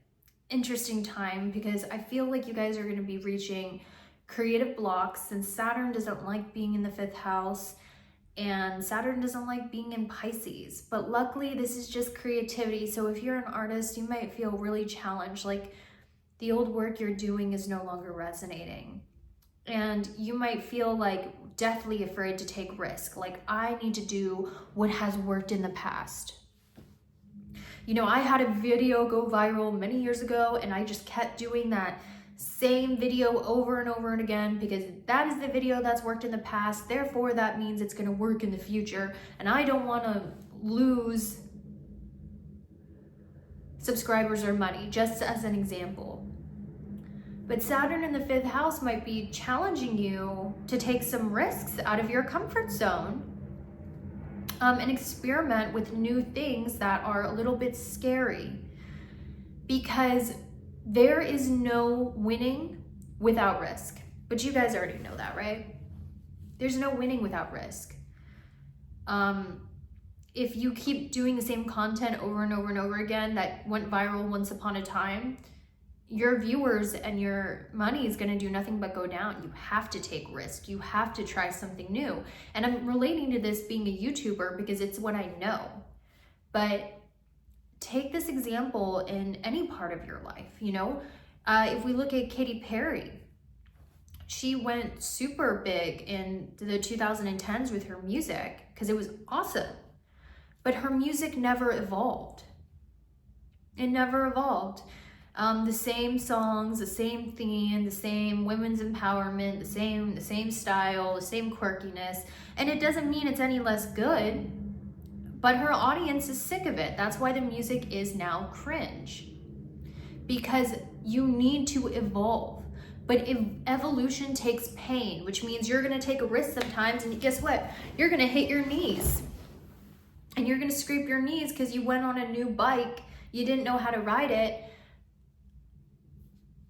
Speaker 1: interesting time, because I feel like you guys are going to be reaching creative blocks, since Saturn doesn't like being in the 5th house and Saturn doesn't like being in Pisces. But luckily, this is just creativity. So if you're an artist, you might feel really challenged, like the old work you're doing is no longer resonating. And you might feel like deathly afraid to take risk. Like, I need to do what has worked in the past. You know, I had a video go viral many years ago and I just kept doing that same video over and over and again because that is the video that's worked in the past. Therefore, that means it's going to work in the future. And I don't want to lose subscribers or money, just as an example. But Saturn in the 5th house might be challenging you to take some risks out of your comfort zone and experiment with new things that are a little bit scary, because there is no winning without risk. But you guys already know that, right? There's no winning without risk. If you keep doing the same content over and over and over again that went viral once upon a time, your viewers and your money is going to do nothing but go down. You have to take risk. You have to try something new. And I'm relating to this being a YouTuber because it's what I know. But take this example in any part of your life. You know, if we look at Katy Perry, she went super big in the 2010s with her music because it was awesome. But her music never evolved. It never evolved. The same songs, the same theme, the same women's empowerment, the same style, the same quirkiness. And it doesn't mean it's any less good, but her audience is sick of it. That's why the music is now cringe. Because you need to evolve. But evolution takes pain, which means you're gonna take a risk sometimes, and guess what? You're gonna hit your knees. And you're gonna scrape your knees because you went on a new bike, you didn't know how to ride it.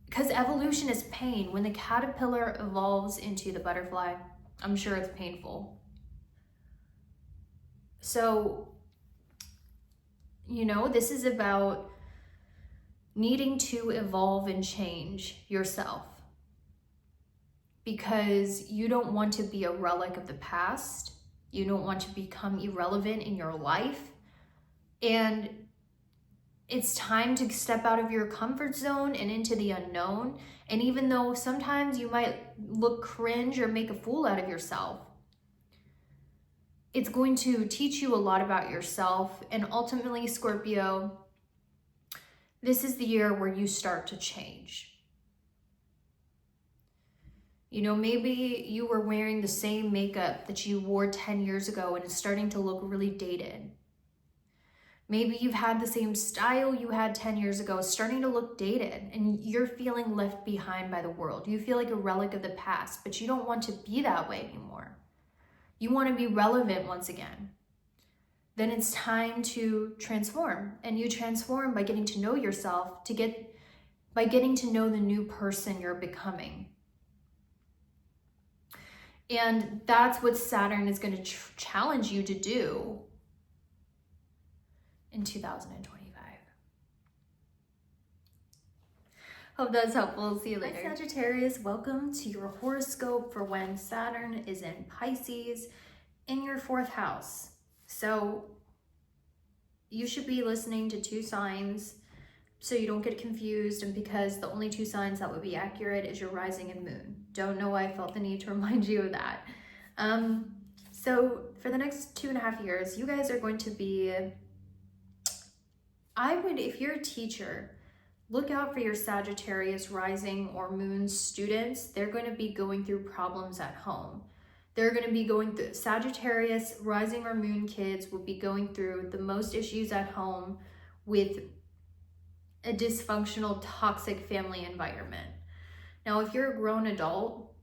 Speaker 1: Because evolution is pain. When the caterpillar evolves into the butterfly, I'm sure it's painful. So, you know, this is about needing to evolve and change yourself. Because you don't want to be a relic of the past. You don't want to become irrelevant in your life. And it's time to step out of your comfort zone and into the unknown. And even though sometimes you might look cringe or make a fool out of yourself, it's going to teach you a lot about yourself. And ultimately, Scorpio, this is the year where you start to change. You know, maybe you were wearing the same makeup that you wore 10 years ago and it's starting to look really dated. Maybe you've had the same style you had 10 years ago, starting to look dated, and you're feeling left behind by the world. You feel like a relic of the past, but you don't want to be that way anymore. You want to be relevant once again. Then it's time to transform, and you transform by getting to know yourself, by getting to know the new person you're becoming. And that's what Saturn is going to challenge you to do in 2025. Hope that's helpful. See you later. Hi Sagittarius, welcome to your horoscope for when Saturn is in Pisces in your 4th house. So you should be listening to 2 signs so you don't get confused, and because the only 2 signs that would be accurate is your rising and moon. Don't know why I felt the need to remind you of that. So for the next 2.5 years, you guys are going to be, if you're a teacher, look out for your Sagittarius rising or moon students. They're going to be going through problems at home. They're going to be going through, Sagittarius rising or moon kids will be going through the most issues at home with a dysfunctional, toxic family environment. Now, if you're a grown adult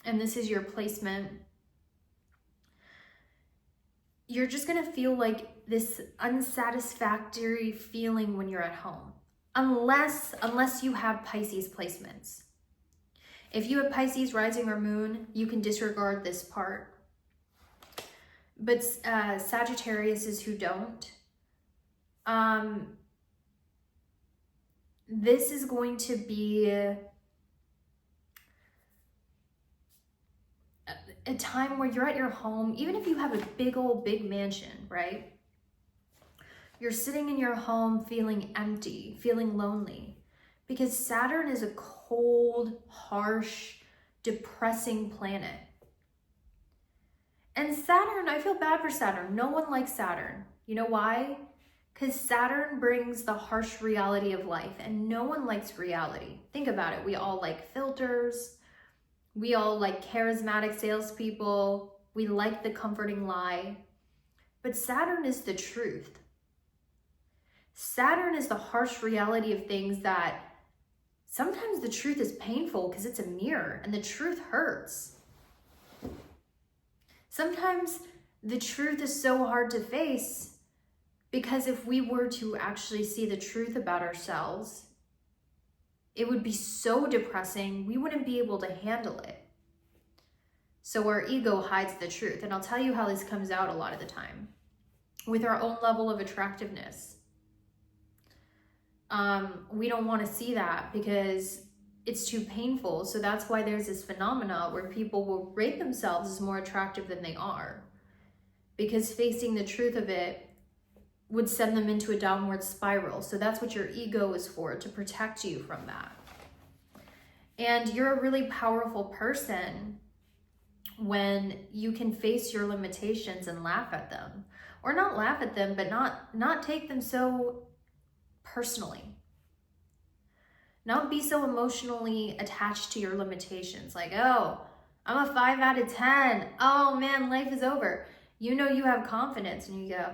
Speaker 1: and this is your placement, you're just gonna feel like this unsatisfactory feeling when you're at home, unless you have Pisces placements. If you have Pisces rising or moon, you can disregard this part. But Sagittarius is who don't. This is going to be a time where you're at your home, even if you have a big mansion, right? You're sitting in your home feeling empty, feeling lonely, because Saturn is a cold, harsh, depressing planet. And Saturn, I feel bad for Saturn. No one likes Saturn. You know why? Because Saturn brings the harsh reality of life, and no one likes reality. Think about it. We all like filters. We all like charismatic salespeople. We like the comforting lie. But Saturn is the truth. Saturn is the harsh reality of things that sometimes the truth is painful because it's a mirror and the truth hurts. Sometimes the truth is so hard to face because if we were to actually see the truth about ourselves, it would be so depressing, we wouldn't be able to handle it. So our ego hides the truth. And I'll tell you how this comes out a lot of the time. With our own level of attractiveness. We don't want to see that because it's too painful. So that's why there's this phenomena where people will rate themselves as more attractive than they are. Because facing the truth of it would send them into a downward spiral. So that's what your ego is for, to protect you from that. And you're a really powerful person when you can face your limitations and laugh at them. Or not laugh at them, but not take them so personally. Not be so emotionally attached to your limitations. Like, oh, I'm a 5 out of 10. Oh man, life is over. You know you have confidence and you go,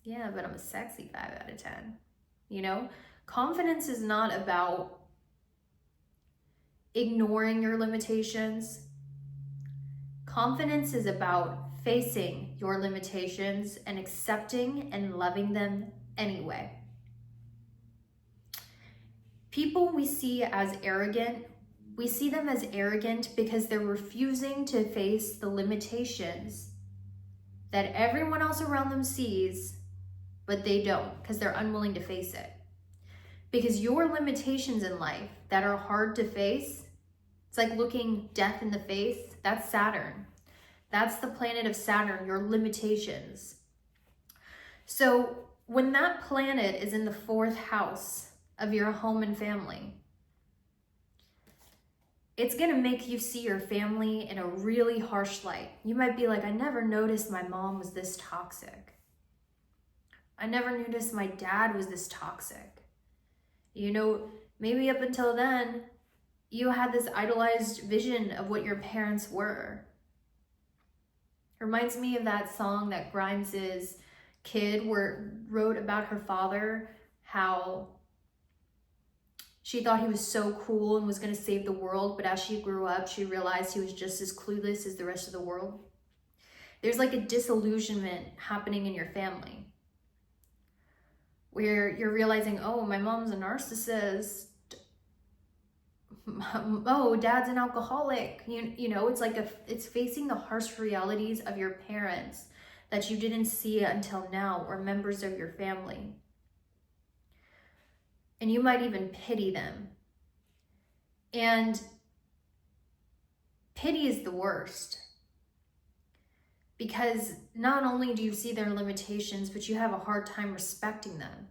Speaker 1: yeah, but I'm a sexy 5 out of 10. You know, confidence is not about ignoring your limitations. Confidence is about facing your limitations and accepting and loving them anyway. People we see as arrogant, we see them as arrogant because they're refusing to face the limitations that everyone else around them sees, but they don't because they're unwilling to face it. Because your limitations in life that are hard to face, it's like looking death in the face. That's Saturn. That's the planet of Saturn, your limitations. So when that planet is in the 4th house of your home and family, it's going to make you see your family in a really harsh light. You might be like, I never noticed my mom was this toxic. I never noticed my dad was this toxic. You know, maybe up until then, you had this idolized vision of what your parents were. It reminds me of that song that Grimes's kid wrote about her father, how she thought he was so cool and was going to save the world, but as she grew up, she realized he was just as clueless as the rest of the world. There's like a disillusionment happening in your family where you're realizing, oh, my mom's a narcissist. Oh, dad's an alcoholic. You know, it's like it's facing the harsh realities of your parents that you didn't see until now, or members of your family. And you might even pity them. And pity is the worst. Because not only do you see their limitations, but you have a hard time respecting them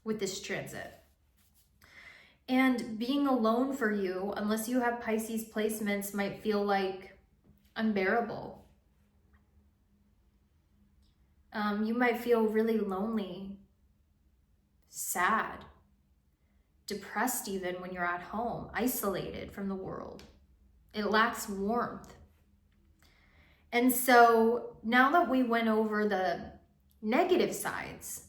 Speaker 1: with this transit. And being alone for you, unless you have Pisces placements, might feel like unbearable. You might feel really lonely, sad, depressed even when you're at home, isolated from the world. It lacks warmth. And so now that we went over the negative sides,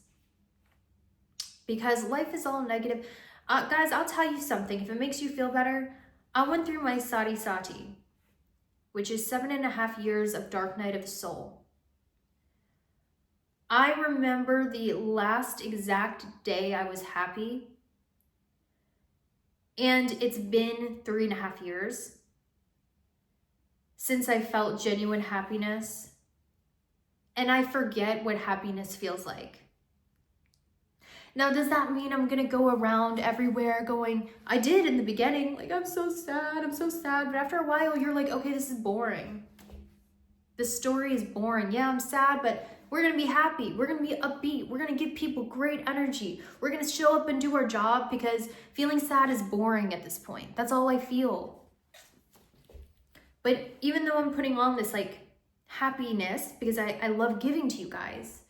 Speaker 1: because life is all negative, guys, I'll tell you something. If it makes you feel better, I went through my Sati, which is 7.5 years of dark night of the soul. I remember the last exact day I was happy, and it's been 3.5 years since I felt genuine happiness, and I forget what happiness feels like. Now, does that mean I'm gonna go around everywhere going, I did in the beginning, like, I'm so sad, but after a while, you're like, okay, this is boring. This story is boring. Yeah, I'm sad, but we're gonna be happy. We're gonna be upbeat. We're gonna give people great energy. We're gonna show up and do our job because feeling sad is boring at this point. That's all I feel. But even though I'm putting on this like happiness because I love giving to you guys,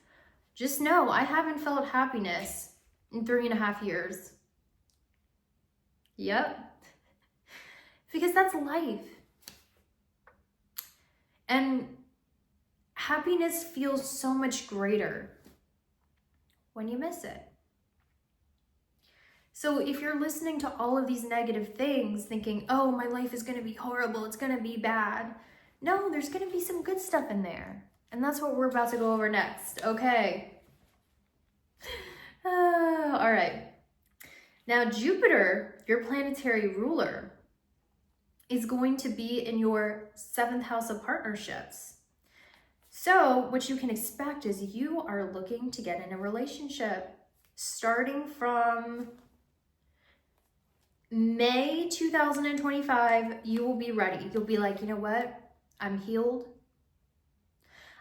Speaker 1: Just know I haven't felt happiness in 3.5 years. Yep. Because that's life. And happiness feels so much greater when you miss it. So if you're listening to all of these negative things, thinking, oh, my life is going to be horrible, it's going to be bad. No, there's going to be some good stuff in there. And that's what we're about to go over next. Okay. All right. Now, Jupiter, your planetary ruler, is going to be in your 7th house of partnerships. So what you can expect is you are looking to get in a relationship starting from May 2025. You will be ready. You'll be like, you know what? I'm healed.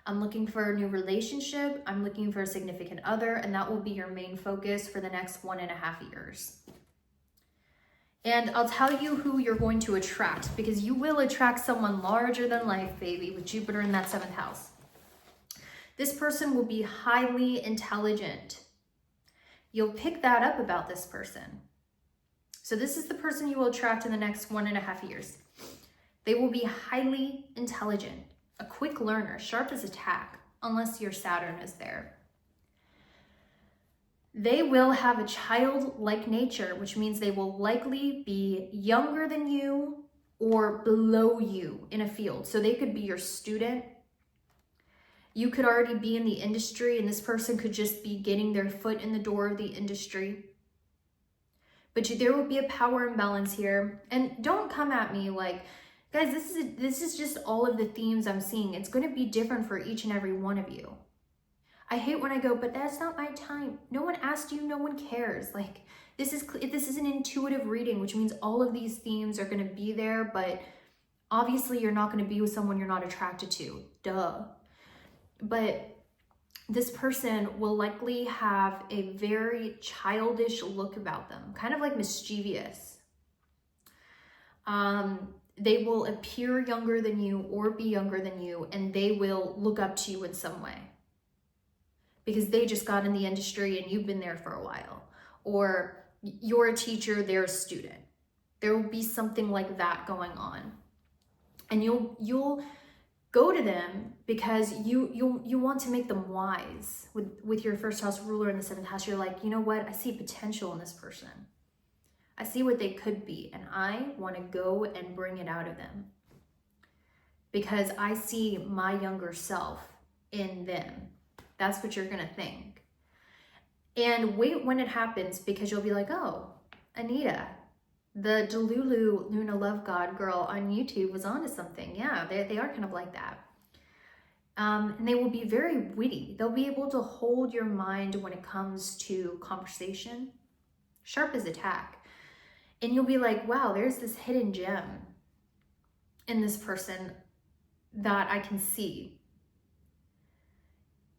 Speaker 1: I'm looking for a new relationship. I'm looking for a significant other, and that will be your main focus for the next 1.5 years. And I'll tell you who you're going to attract, because you will attract someone larger than life, baby, with Jupiter in that 7th house. This person will be highly intelligent. You'll pick that up about this person. So this is the person you will attract in the next 1.5 years. They will be highly intelligent, a quick learner, sharp as a tack, unless your Saturn is there. They will have a childlike nature, which means they will likely be younger than you or below you in a field. So they could be your student. You could already be in the industry, and this person could just be getting their foot in the door of the industry. But there will be a power imbalance here. And don't come at me like, guys, this is just all of the themes I'm seeing. It's going to be different for each and every one of you. I hate when I go, but that's not my time. No one asked you, no one cares. Like, this is an intuitive reading, which means all of these themes are going to be there, but obviously you're not going to be with someone you're not attracted to. Duh. But this person will likely have a very childish look about them, kind of like mischievous. They will appear younger than you or be younger than you, and they will look up to you in some way, because they just got in the industry and you've been there for a while. Or you're a teacher, they're a student. There will be something like that going on. And you'll go to them because you want to make them wise. With your 1st house ruler in the 7th house, you're like, you know what? I see potential in this person. I see what they could be, and I want to go and bring it out of them, because I see my younger self in them. That's what you're going to think. And wait when it happens, because you'll be like, oh, Anita, the Delulu Luna Love God girl on YouTube was onto something. Yeah, they are kind of like that. And they will be very witty. They'll be able to hold your mind when it comes to conversation, sharp as a tack. And you'll be like, wow, there's this hidden gem in this person that I can see.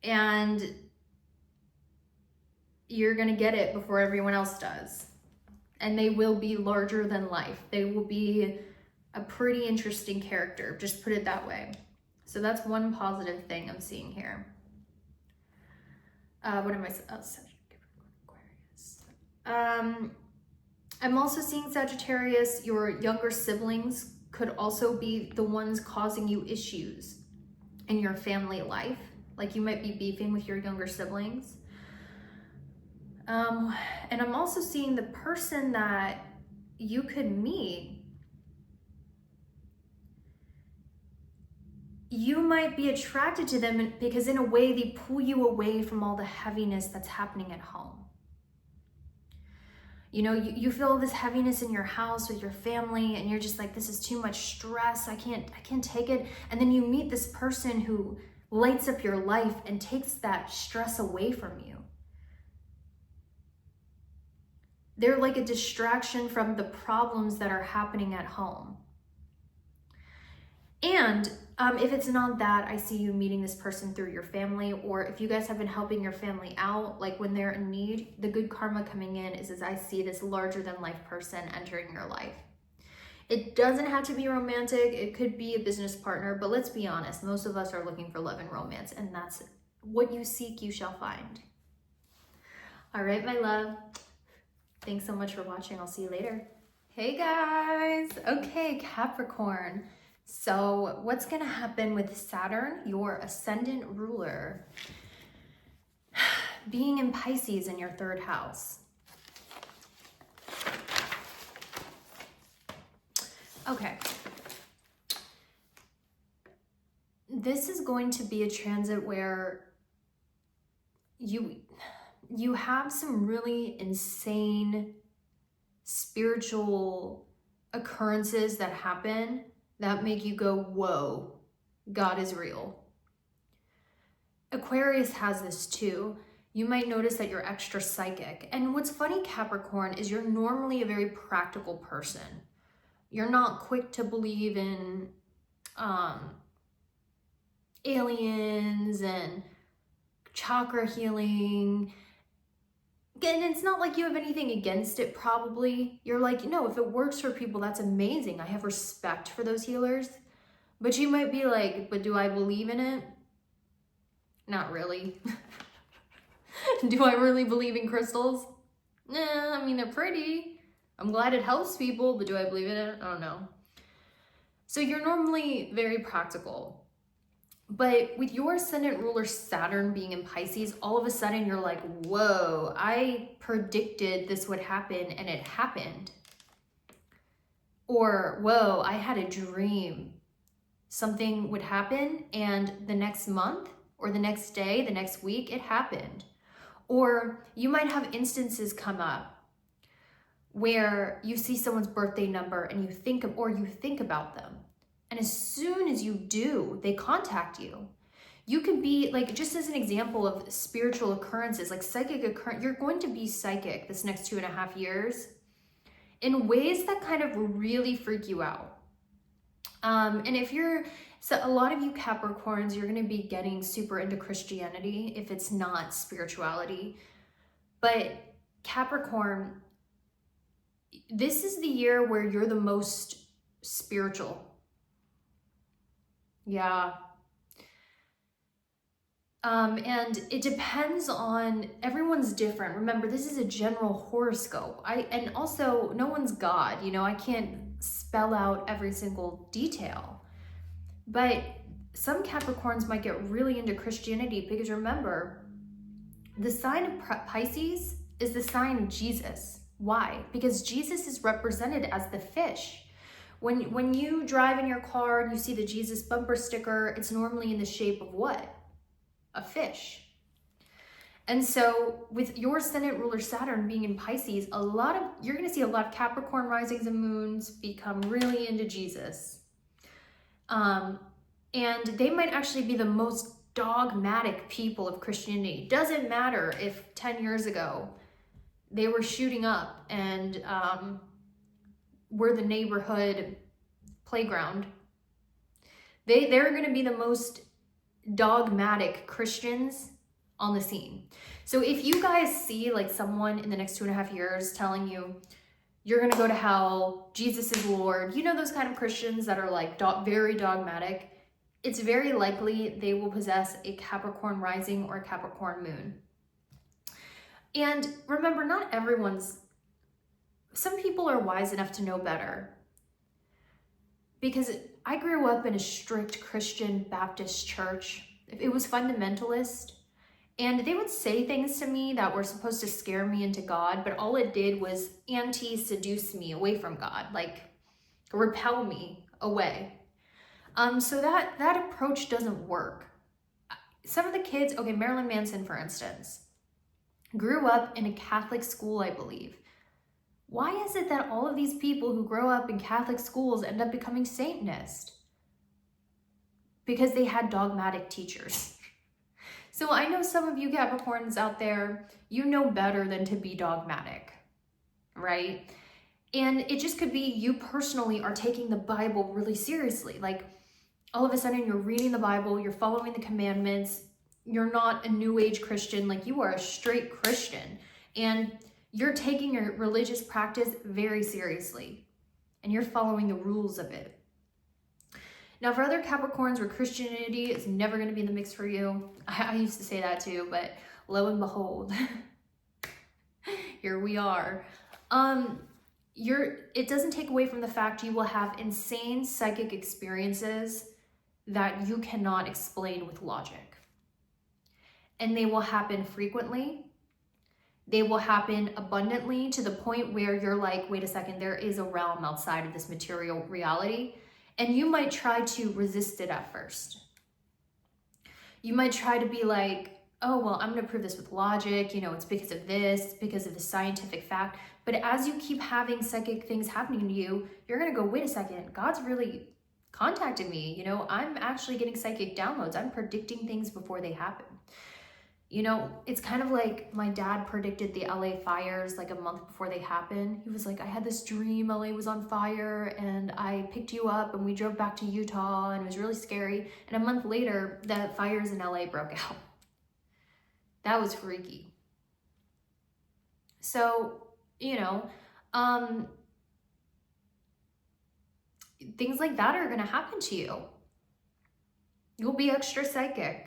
Speaker 1: And you're going to get it before everyone else does. And they will be larger than life. They will be a pretty interesting character, just put it that way. So that's one positive thing I'm seeing here. What am I? Oh, Aquarius. I'm also seeing Sagittarius. Your younger siblings could also be the ones causing you issues in your family life. Like, you might be beefing with your younger siblings. And I'm also seeing the person that you could meet. You might be attracted to them because in a way they pull you away from all the heaviness that's happening at home. You know, you feel this heaviness in your house with your family, and you're just like, this is too much stress. I can't take it. And then you meet this person who lights up your life and takes that stress away from you. They're like a distraction from the problems that are happening at home. And if it's not that, I see you meeting this person through your family, or if you guys have been helping your family out, like when they're in need, the good karma coming in is as I see this larger than life person entering your life. It doesn't have to be romantic. It could be a business partner, but let's be honest. Most of us are looking for love and romance, and that's What you seek, you shall find. All right, my love. Thanks so much for watching. I'll see you later. Hey guys. Okay, Capricorn. So what's going to happen with Saturn, your ascendant ruler, being in Pisces in your 3rd house? Okay. This is going to be a transit where you have some really insane spiritual occurrences that happen that make you go, whoa, God is real. Aquarius has this too. You might notice that you're extra psychic. And what's funny, Capricorn, is you're normally a very practical person. You're not quick to believe in aliens and chakra healing. And it's not like you have anything against it, probably. You're like, no, if it works for people, that's amazing. I have respect for those healers. But you might be like, but do I believe in it? Not really. Do I really believe in crystals? Nah, I mean, they're pretty. I'm glad it helps people, but do I believe in it? I don't know. So you're normally very practical. But with your ascendant ruler Saturn being in Pisces, all of a sudden you're like, whoa, I predicted this would happen and it happened. Or, whoa, I had a dream. Something would happen and the next month or the next day, the next week, it happened. Or you might have instances come up where you see someone's birthday number and you think about them. And as soon as you do, they contact you. You could be like, just as an example of spiritual occurrences, like psychic occurrence, you're going to be psychic this next 2.5 years in ways that kind of really freak you out. And so a lot of you Capricorns, you're going to be getting super into Christianity if it's not spirituality. But Capricorn, this is the year where you're the most spiritual. Yeah. And it depends on, everyone's different. Remember, this is a general horoscope. And also, no one's God, I can't spell out every single detail. But some Capricorns might get really into Christianity because remember, the sign of Pisces is the sign of Jesus. Why? Because Jesus is represented as the fish. When you drive in your car and you see the Jesus bumper sticker, it's normally in the shape of what? A fish. And so with your ascendant ruler Saturn being in Pisces, you're going to see a lot of Capricorn risings and moons become really into Jesus. And they might actually be the most dogmatic people of Christianity. Doesn't matter if 10 years ago they were shooting up and were the neighborhood playground. They're going to be the most dogmatic Christians on the scene. So if you guys see like someone in the next 2.5 years telling you you're going to go to hell, Jesus is Lord, those kind of Christians that are like very dogmatic, it's very likely they will possess a Capricorn rising or a Capricorn moon. And remember, some people are wise enough to know better. Because I grew up in a strict Christian Baptist church. It was fundamentalist. And they would say things to me that were supposed to scare me into God, but all it did was seduce me away from God, like repel me away. So that approach doesn't work. Some of the kids, Marilyn Manson, for instance, grew up in a Catholic school, I believe. Why is it that all of these people who grow up in Catholic schools end up becoming Satanist? Because they had dogmatic teachers. So I know some of you Capricorns out there, you know better than to be dogmatic, right? And it just could be you personally are taking the Bible really seriously. Like all of a sudden you're reading the Bible, you're following the commandments, you're not a New Age Christian, like you are a straight Christian. And you're taking your religious practice very seriously and you're following the rules of it. Now, for other Capricorns where Christianity is never going to be in the mix for you, I used to say that too, but lo and behold, here we are. It doesn't take away from the fact you will have insane psychic experiences that you cannot explain with logic. And they will happen frequently. They will happen abundantly to the point where you're like, wait a second, there is a realm outside of this material reality. And you might try to resist it at first. You might try to be like, oh, well, I'm going to prove this with logic. You know, it's because of this, because of the scientific fact. But as you keep having psychic things happening to you, you're going to go, wait a second, God's really contacted me. You know, I'm actually getting psychic downloads. I'm predicting things before they happen. You know, it's kind of like my dad predicted the LA fires like a month before they happened. He was like, I had this dream LA was on fire and I picked you up and we drove back to Utah and it was really scary. And a month later, the fires in LA broke out. That was freaky. So, you know, things like that are going to happen to you. You'll be extra psychic.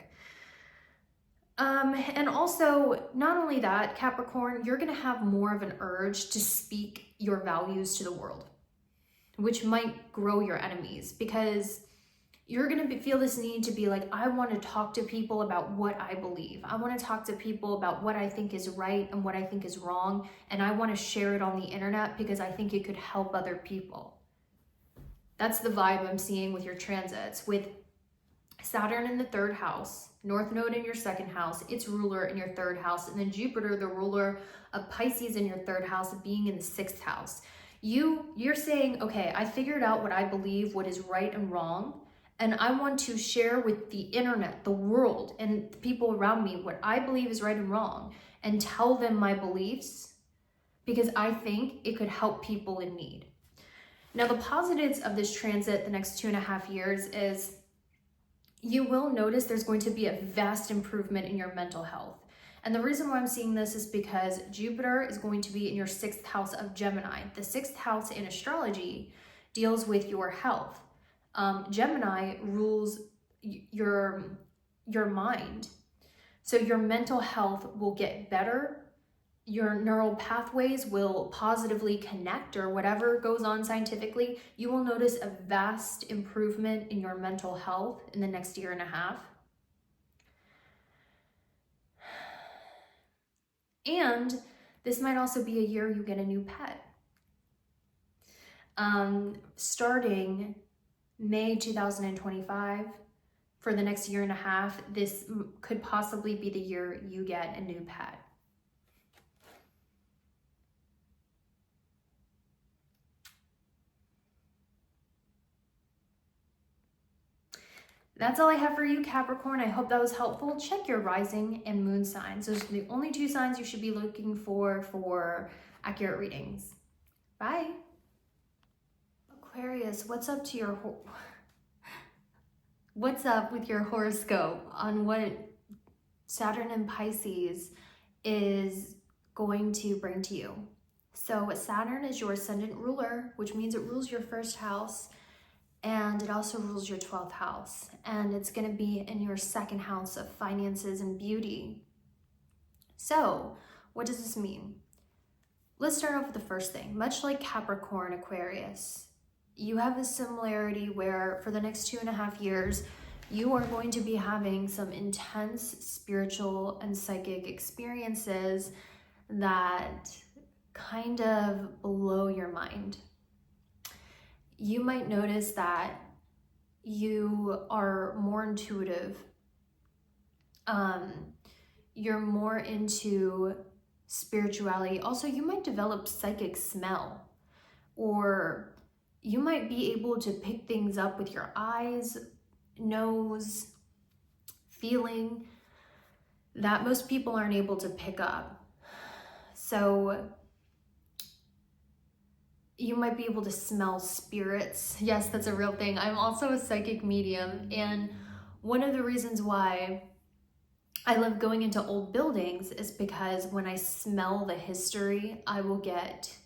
Speaker 1: And also, not only that, Capricorn, you're going to have more of an urge to speak your values to the world, which might grow your enemies, because you're going to feel this need to be like, I want to talk to people about what I believe. I want to talk to people about what I think is right and what I think is wrong. And I want to share it on the internet because I think it could help other people. That's the vibe I'm seeing with your transits. With Saturn in the 3rd house, North Node in your 2nd house, its ruler in your 3rd house, and then Jupiter, the ruler of Pisces in your 3rd house, being in the 6th house. You're saying, okay, I figured out what I believe, what is right and wrong, and I want to share with the internet, the world, and the people around me what I believe is right and wrong, and tell them my beliefs because I think it could help people in need. Now, the positives of this transit the next 2.5 years is you will notice there's going to be a vast improvement in your mental health. And the reason why I'm seeing this is because Jupiter is going to be in your 6th house of Gemini. The 6th house in astrology deals with your health. Gemini rules your mind. So your mental health will get better. Your neural pathways will positively connect, or whatever goes on scientifically. You will notice a vast improvement in your mental health in the next 1.5 years. And this might also be a year you get a new pet. Starting May 2025, for the next 1.5 years, this could possibly be the year you get a new pet. That's all I have for you, Capricorn. I hope that was helpful. Check your rising and moon signs. Those are the only 2 signs you should be looking for accurate readings. Bye. Aquarius, what's up with your horoscope on what Saturn and Pisces is going to bring to you? So Saturn is your ascendant ruler, which means it rules your 1st house. And it also rules your 12th house. And it's going to be in your 2nd house of finances and beauty. So, what does this mean? Let's start off with the first thing. Much like Capricorn, Aquarius, you have a similarity where for the next 2.5 years, you are going to be having some intense spiritual and psychic experiences that kind of blow your mind. You might notice that you are more intuitive. You're more into spirituality. Also, you might develop psychic smell, or you might be able to pick things up with your eyes, nose, feeling that most people aren't able to pick up. So you might be able to smell spirits. Yes, that's a real thing. I'm also a psychic medium, and one of the reasons why I love going into old buildings is because when I smell the history, I will get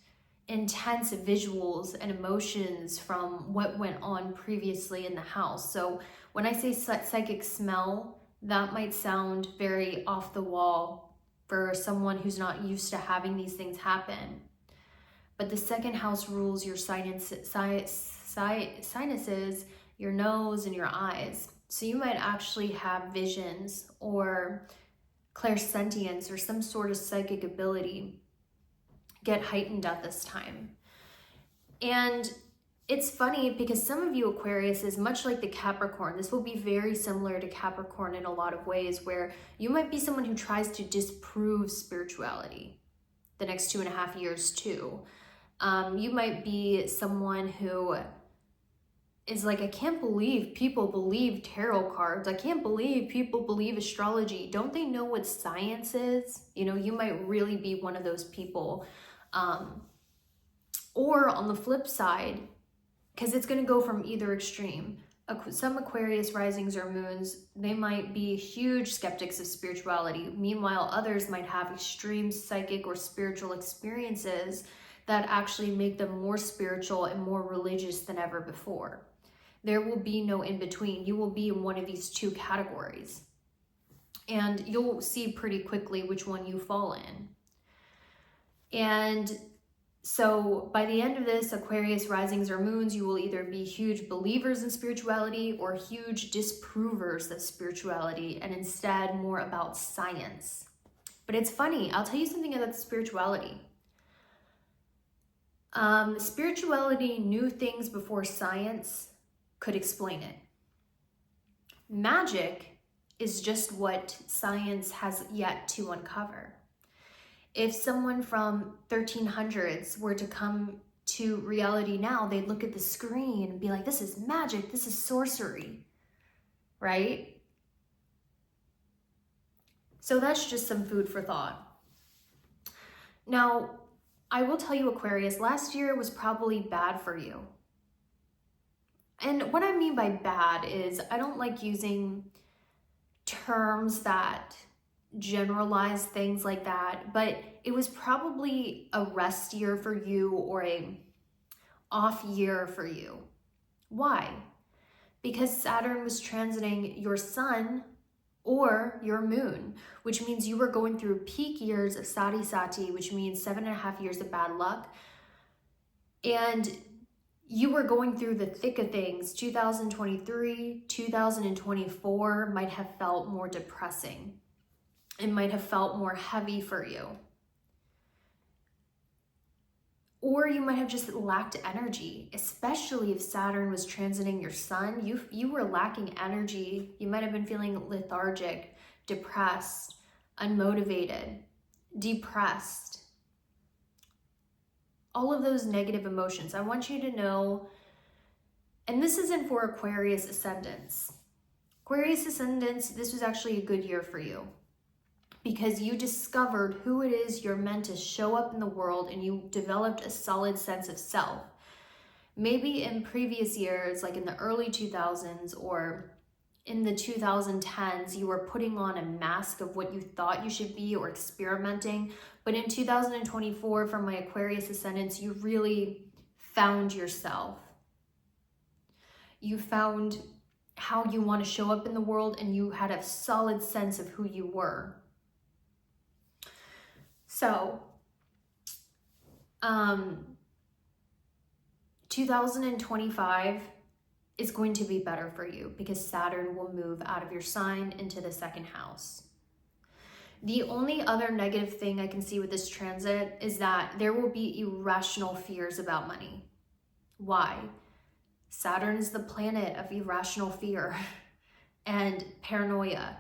Speaker 1: intense visuals and emotions from what went on previously in the house. So when I say psychic smell, that might sound very off the wall for someone who's not used to having these things happen. But the second house rules your sinuses, your nose, and your eyes. So you might actually have visions or clairsentience or some sort of psychic ability get heightened at this time. And it's funny because some of you Aquarius is much like the Capricorn. This will be very similar to Capricorn in a lot of ways, where you might be someone who tries to disprove spirituality the next 2.5 years too. You might be someone who is like, I can't believe people believe tarot cards. I can't believe people believe astrology. Don't they know what science is? You know, you might really be one of those people. Or on the flip side, because it's going to go from either extreme. Some Aquarius risings or moons, they might be huge skeptics of spirituality. Meanwhile, others might have extreme psychic or spiritual experiences that actually make them more spiritual and more religious than ever before. There will be no in between. You will be in one of these two categories. And you'll see pretty quickly which one you fall in. And so by the end of this, Aquarius risings or moons, you will either be huge believers in spirituality or huge disprovers of spirituality, and instead more about science. But it's funny, I'll tell you something about spirituality. Spirituality knew things before science could explain it. Magic is just what science has yet to uncover. If someone from 1300s were to come to reality now, they'd look at the screen and be like, this is magic, this is sorcery, right? So that's just some food for thought. Now, I will tell you, Aquarius, last year was probably bad for you. And what I mean by bad is I don't like using terms that generalize things like that, but it was probably a rest year for you or a off year for you. Why? Because Saturn was transiting your sun or your moon, which means you were going through peak years of sati, which means 7.5 years of bad luck. And you were going through the thick of things. 2023, 2024 might have felt more depressing. It might have felt more heavy for you. Or you might have just lacked energy, especially if Saturn was transiting your sun. You were lacking energy. You might have been feeling lethargic, depressed, unmotivated, depressed. All of those negative emotions. I want you to know, and this isn't for Aquarius ascendants. Aquarius ascendants, this was actually a good year for you, because you discovered who it is you're meant to show up in the world, and you developed a solid sense of self. Maybe in previous years, like in the early 2000s or in the 2010s, you were putting on a mask of what you thought you should be or experimenting. But in 2024, from my Aquarius ascendants, you really found yourself. You found how you want to show up in the world, and you had a solid sense of who you were. So, 2025 is going to be better for you because Saturn will move out of your sign into the second house. The only other negative thing I can see with this transit is that there will be irrational fears about money. Why? Saturn is the planet of irrational fear and paranoia.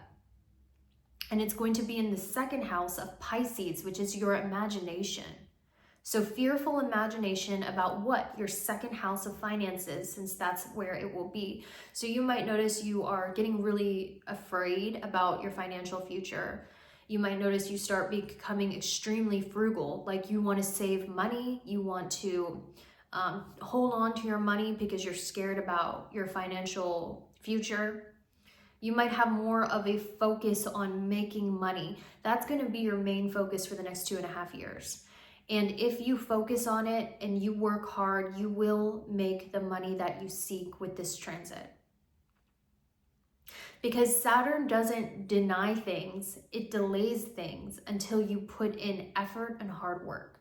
Speaker 1: And it's going to be in the second house of Pisces, which is your imagination. So fearful imagination about what? Your second house of finances, since that's where it will be. So you might notice you are getting really afraid about your financial future. You might notice you start becoming extremely frugal, like you want to save money, you want to hold on to your money because you're scared about your financial future. You might have more of a focus on making money. That's going to be your main focus for the next 2.5 years. And if you focus on it and you work hard, you will make the money that you seek with this transit. Because Saturn doesn't deny things, it delays things until you put in effort and hard work.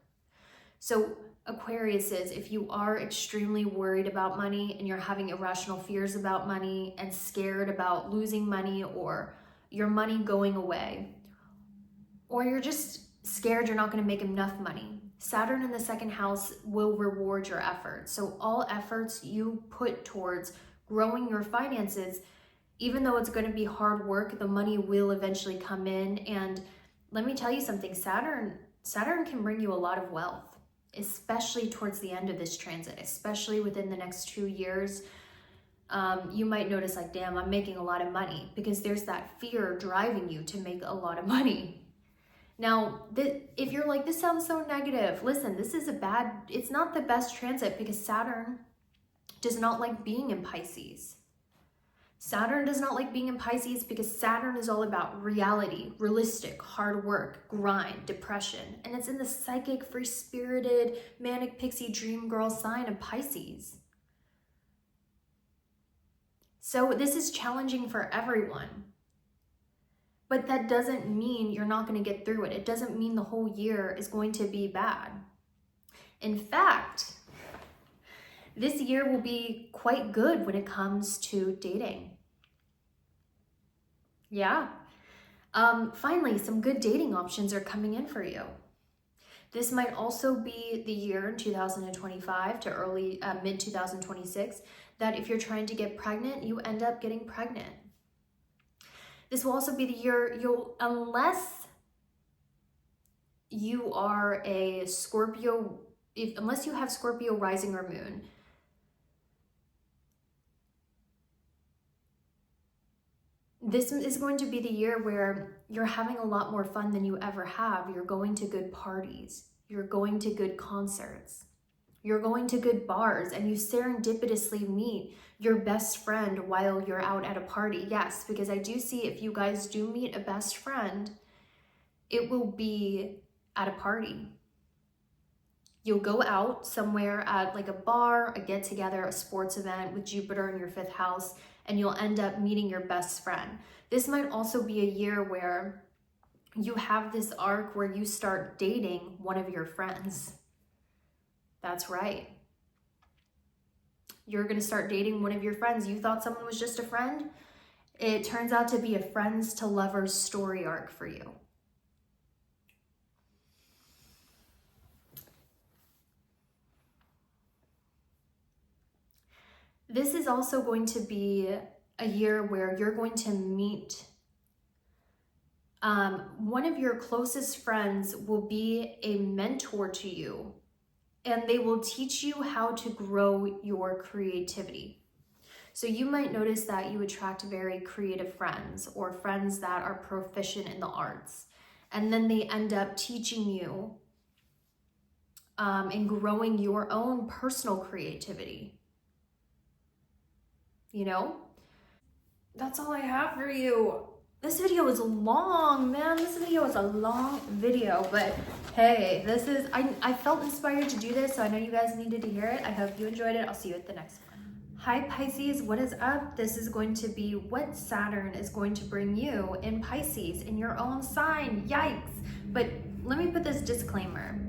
Speaker 1: So Aquariuses, if you are extremely worried about money and you're having irrational fears about money and scared about losing money or your money going away, or you're just scared you're not going to make enough money, Saturn in the second house will reward your efforts. So all efforts you put towards growing your finances, even though it's going to be hard work, the money will eventually come in. And let me tell you something, Saturn can bring you a lot of wealth, especially towards the end of this transit, especially within the next 2 years. You might notice like, damn, I'm making a lot of money, because there's that fear driving you to make a lot of money. Now, if you're like, this sounds so negative, listen, it's not the best transit, because Saturn does not like being in Pisces. Saturn does not like being in Pisces because Saturn is all about reality, realistic, hard work, grind, depression. And it's in the psychic, free-spirited, manic pixie dream girl sign of Pisces. So this is challenging for everyone. But that doesn't mean you're not going to get through it. It doesn't mean the whole year is going to be bad. In fact, this year will be quite good when it comes to dating. Yeah. Finally, some good dating options are coming in for you. This might also be the year in 2025 to mid 2026 that if you're trying to get pregnant, you end up getting pregnant. This will also be the year unless you are a Scorpio, unless you have Scorpio rising or moon, this is going to be the year where you're having a lot more fun than you ever have. You're going to good parties. You're going to good concerts. You're going to good bars, and you serendipitously meet your best friend while you're out at a party. Yes, because I do see if you guys do meet a best friend, it will be at a party. You'll go out somewhere at like a bar, a get-together, a sports event with Jupiter in your 5th house, and you'll end up meeting your best friend. This might also be a year where you have this arc where you start dating one of your friends. That's right. You're going to start dating one of your friends. You thought someone was just a friend? It turns out to be a friends to lovers story arc for you. This is also going to be a year where you're going to meet one of your closest friends will be a mentor to you, and they will teach you how to grow your creativity. So you might notice that you attract very creative friends or friends that are proficient in the arts, and then they end up teaching you and growing your own personal creativity. You know? That's all I have for you. This video is long, man. This video is a long video, but hey, I felt inspired to do this, so I know you guys needed to hear it. I hope you enjoyed it. I'll see you at the next one. Hi Pisces, what is up? This is going to be what Saturn is going to bring you in Pisces, in your own sign. Yikes. But let me put this disclaimer.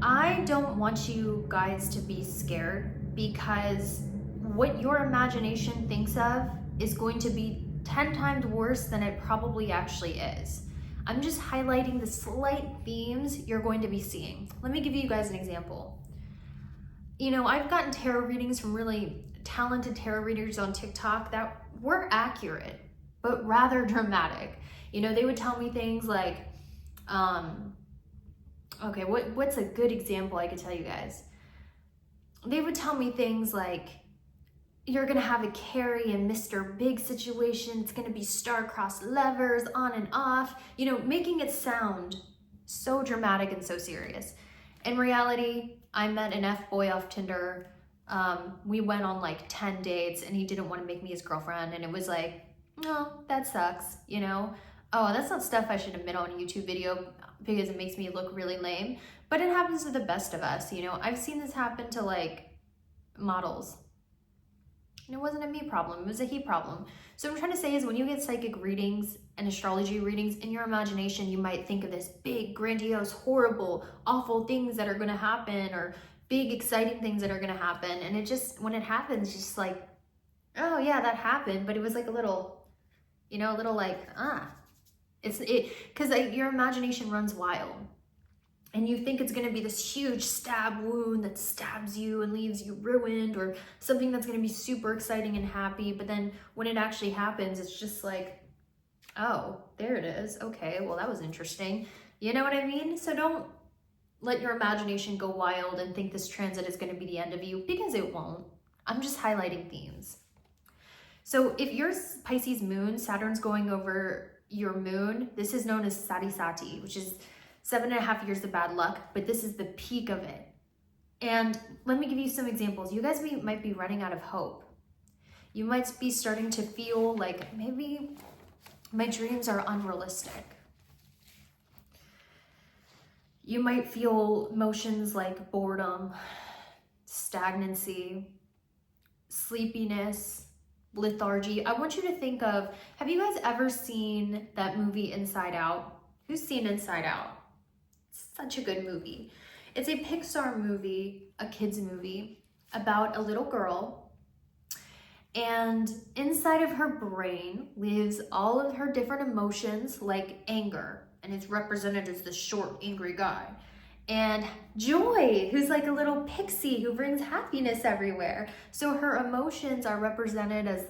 Speaker 1: I don't want you guys to be scared, because what your imagination thinks of is going to be 10 times worse than it probably actually is. I'm just highlighting the slight themes you're going to be seeing. Let me give you guys an example. You know, I've gotten tarot readings from really talented tarot readers on TikTok that were accurate, but rather dramatic. You know, they would tell me things like, okay, what's a good example I could tell you guys? They would tell me things like, you're gonna have a Carrie and Mr. Big situation. It's gonna be star-crossed lovers, on and off, you know, making it sound so dramatic and so serious. In reality, I met an F-boy off Tinder. We went on like 10 dates and he didn't want to make me his girlfriend. And it was like, no, that sucks, you know? Oh, that's not stuff I should admit on a YouTube video because it makes me look really lame, but it happens to the best of us, you know? I've seen this happen to like models. And it wasn't a me problem, it was a he problem. So what I'm trying to say is when you get psychic readings and astrology readings, in your imagination, you might think of this big, grandiose, horrible, awful things that are gonna happen, or big, exciting things that are gonna happen. And it just, when it happens, just like, oh yeah, that happened. But it was like a little, you know, a little like, because your imagination runs wild. And you think it's going to be this huge stab wound that stabs you and leaves you ruined, or something that's going to be super exciting and happy. But then when it actually happens, it's just like, oh, there it is. Okay, well, that was interesting. You know what I mean? So don't let your imagination go wild and think this transit is going to be the end of you, because it won't. I'm just highlighting themes. So if your Pisces moon, Saturn's going over your moon, this is known as Sati, which is 7.5 years of bad luck, but this is the peak of it. And let me give you some examples. You guys might be running out of hope. You might be starting to feel like maybe my dreams are unrealistic. You might feel emotions like boredom, stagnancy, sleepiness, lethargy. I want you to think of, have you guys ever seen that movie Inside Out? Who's seen Inside Out? Such a good movie. It's a Pixar movie, a kid's movie, about a little girl, and inside of her brain lives all of her different emotions, like anger, and it's represented as the short, angry guy, and joy, who's like a little pixie who brings happiness everywhere. So her emotions are represented as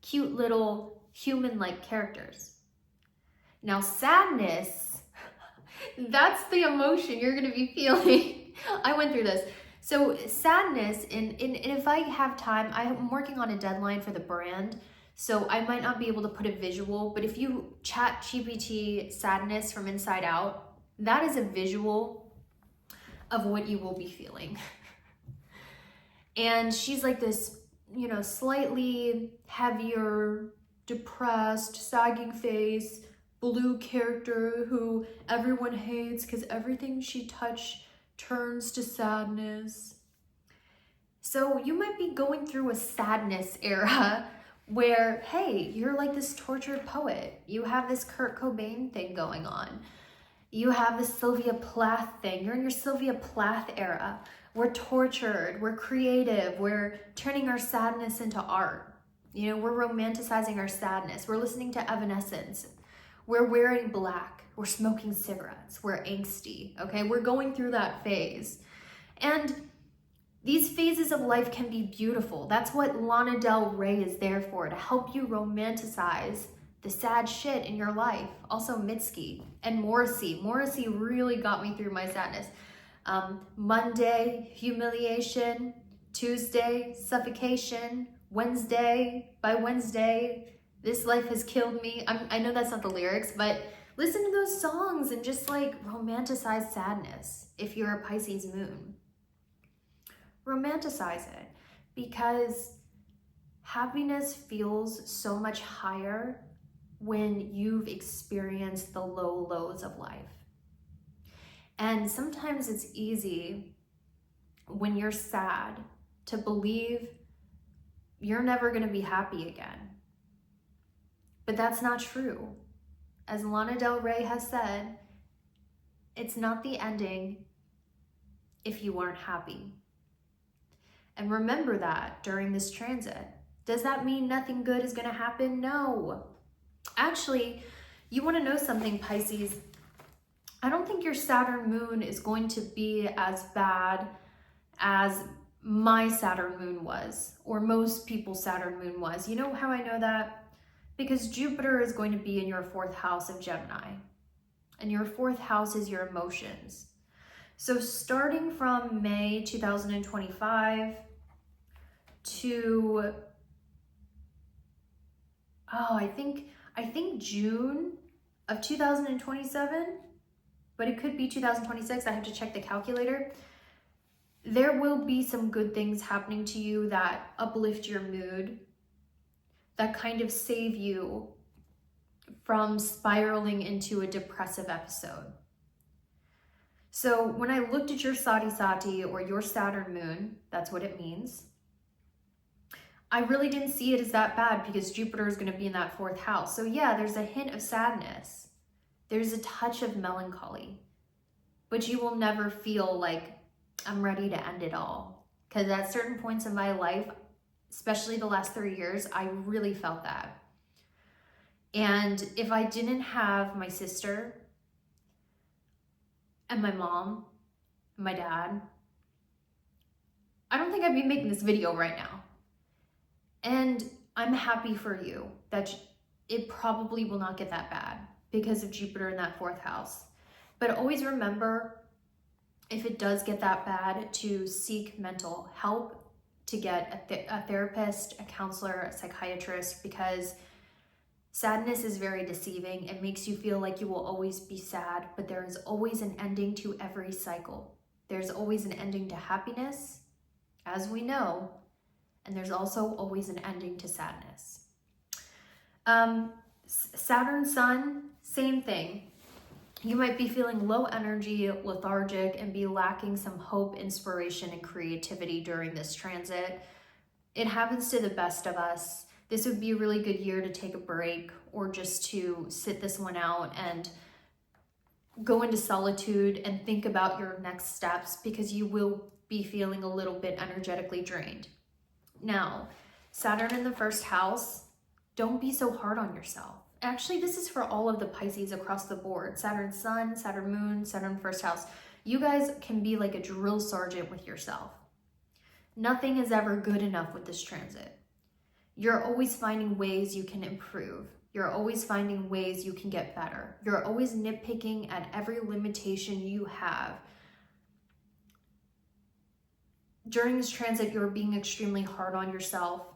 Speaker 1: cute little human-like characters. Now sadness, that's the emotion you're going to be feeling. I went through this. So sadness, and if I have time, I'm working on a deadline for the brand, so I might not be able to put a visual, but if you chat GPT sadness from Inside Out, that is a visual of what you will be feeling. And she's like this, you know, slightly heavier, depressed, sagging face, blue character who everyone hates because everything she touches turns to sadness. So you might be going through a sadness era where, hey, you're like this tortured poet. You have this Kurt Cobain thing going on. You have this Sylvia Plath thing. You're in your Sylvia Plath era. We're tortured, we're creative, we're turning our sadness into art. You know, we're romanticizing our sadness. We're listening to Evanescence. We're wearing black, we're smoking cigarettes, we're angsty, okay? We're going through that phase. And these phases of life can be beautiful. That's what Lana Del Rey is there for, to help you romanticize the sad shit in your life. Also Mitski and Morrissey. Morrissey really got me through my sadness. Monday, humiliation. Tuesday, suffocation. Wednesday, by Wednesday, this life has killed me. I know that's not the lyrics, but listen to those songs and just like romanticize sadness if you're a Pisces moon. Romanticize it, because happiness feels so much higher when you've experienced the low lows of life. And sometimes it's easy when you're sad to believe you're never going to be happy again. But that's not true. As Lana Del Rey has said, it's not the ending if you aren't happy. And remember that during this transit. Does that mean nothing good is going to happen? No. Actually, you want to know something, Pisces? I don't think your Saturn moon is going to be as bad as my Saturn moon was, or most people's Saturn moon was. You know how I know that? Because Jupiter is going to be in your 4th house of Gemini, and your 4th house is your emotions. So starting from May 2025 to, I think June of 2027, but it could be 2026. I have to check the calculator. There will be some good things happening to you that uplift your mood, that kind of save you from spiraling into a depressive episode. So when I looked at your Sati or your Saturn moon, that's what it means, I really didn't see it as that bad because Jupiter is going to be in that 4th house. So yeah, there's a hint of sadness. There's a touch of melancholy. But you will never feel like I'm ready to end it all. Because at certain points in my life, especially the last 3 years, I really felt that. And if I didn't have my sister and my mom and my dad, I don't think I'd be making this video right now. And I'm happy for you that it probably will not get that bad because of Jupiter in that 4th house. But always remember, if it does get that bad, to seek mental help, to get a therapist, a counselor, a psychiatrist, because sadness is very deceiving. It makes you feel like you will always be sad, but there is always an ending to every cycle. There's always an ending to happiness, as we know, and there's also always an ending to sadness. Saturn, Sun, same thing. You might be feeling low energy, lethargic, and be lacking some hope, inspiration, and creativity during this transit. It happens to the best of us. This would be a really good year to take a break or just to sit this one out and go into solitude and think about your next steps, because you will be feeling a little bit energetically drained. Now, Saturn in the 1st house, don't be so hard on yourself. Actually, this is for all of the Pisces across the board. Saturn Sun, Saturn Moon, Saturn 1st house. You guys can be like a drill sergeant with yourself. Nothing is ever good enough with this transit. You're always finding ways you can improve. You're always finding ways you can get better. You're always nitpicking at every limitation you have. During this transit, you're being extremely hard on yourself.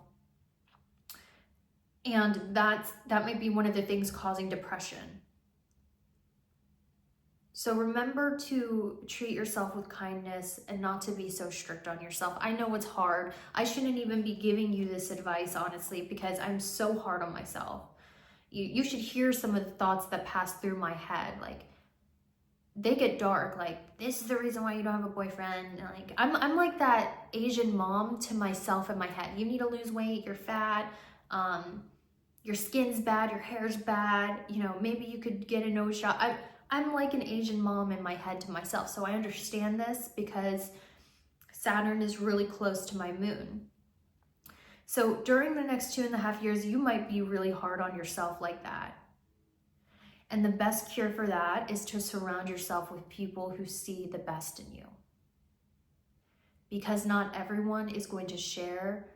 Speaker 1: And that might be one of the things causing depression. So remember to treat yourself with kindness and not to be so strict on yourself. I know it's hard. I shouldn't even be giving you this advice, honestly, because I'm so hard on myself. You should hear some of the thoughts that pass through my head. Like, they get dark. Like, this is the reason why you don't have a boyfriend. Like, I'm like that Asian mom to myself in my head. You need to lose weight. You're fat. Your skin's bad, your hair's bad, you know, maybe you could get a nose shot. I'm like an Asian mom in my head to myself. So I understand this because Saturn is really close to my moon. So during the next 2.5 years, you might be really hard on yourself like that. And the best cure for that is to surround yourself with people who see the best in you. Because not everyone is going to share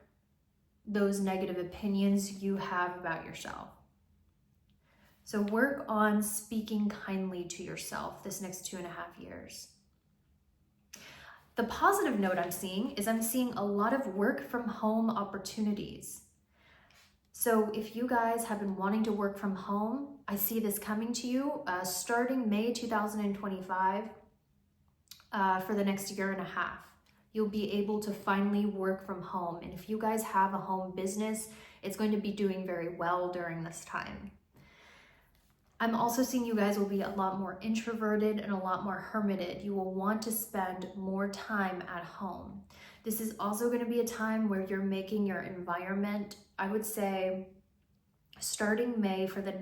Speaker 1: those negative opinions you have about yourself. So work on speaking kindly to yourself this next 2.5 years. The positive note I'm seeing is I'm seeing a lot of work from home opportunities. So if you guys have been wanting to work from home, I see this coming to you starting May 2025 for the next 1.5 years. You'll be able to finally work from home. And if you guys have a home business, it's going to be doing very well during this time. I'm also seeing you guys will be a lot more introverted and a lot more hermited. You will want to spend more time at home. This is also going to be a time where you're making your environment, I would say, starting May for the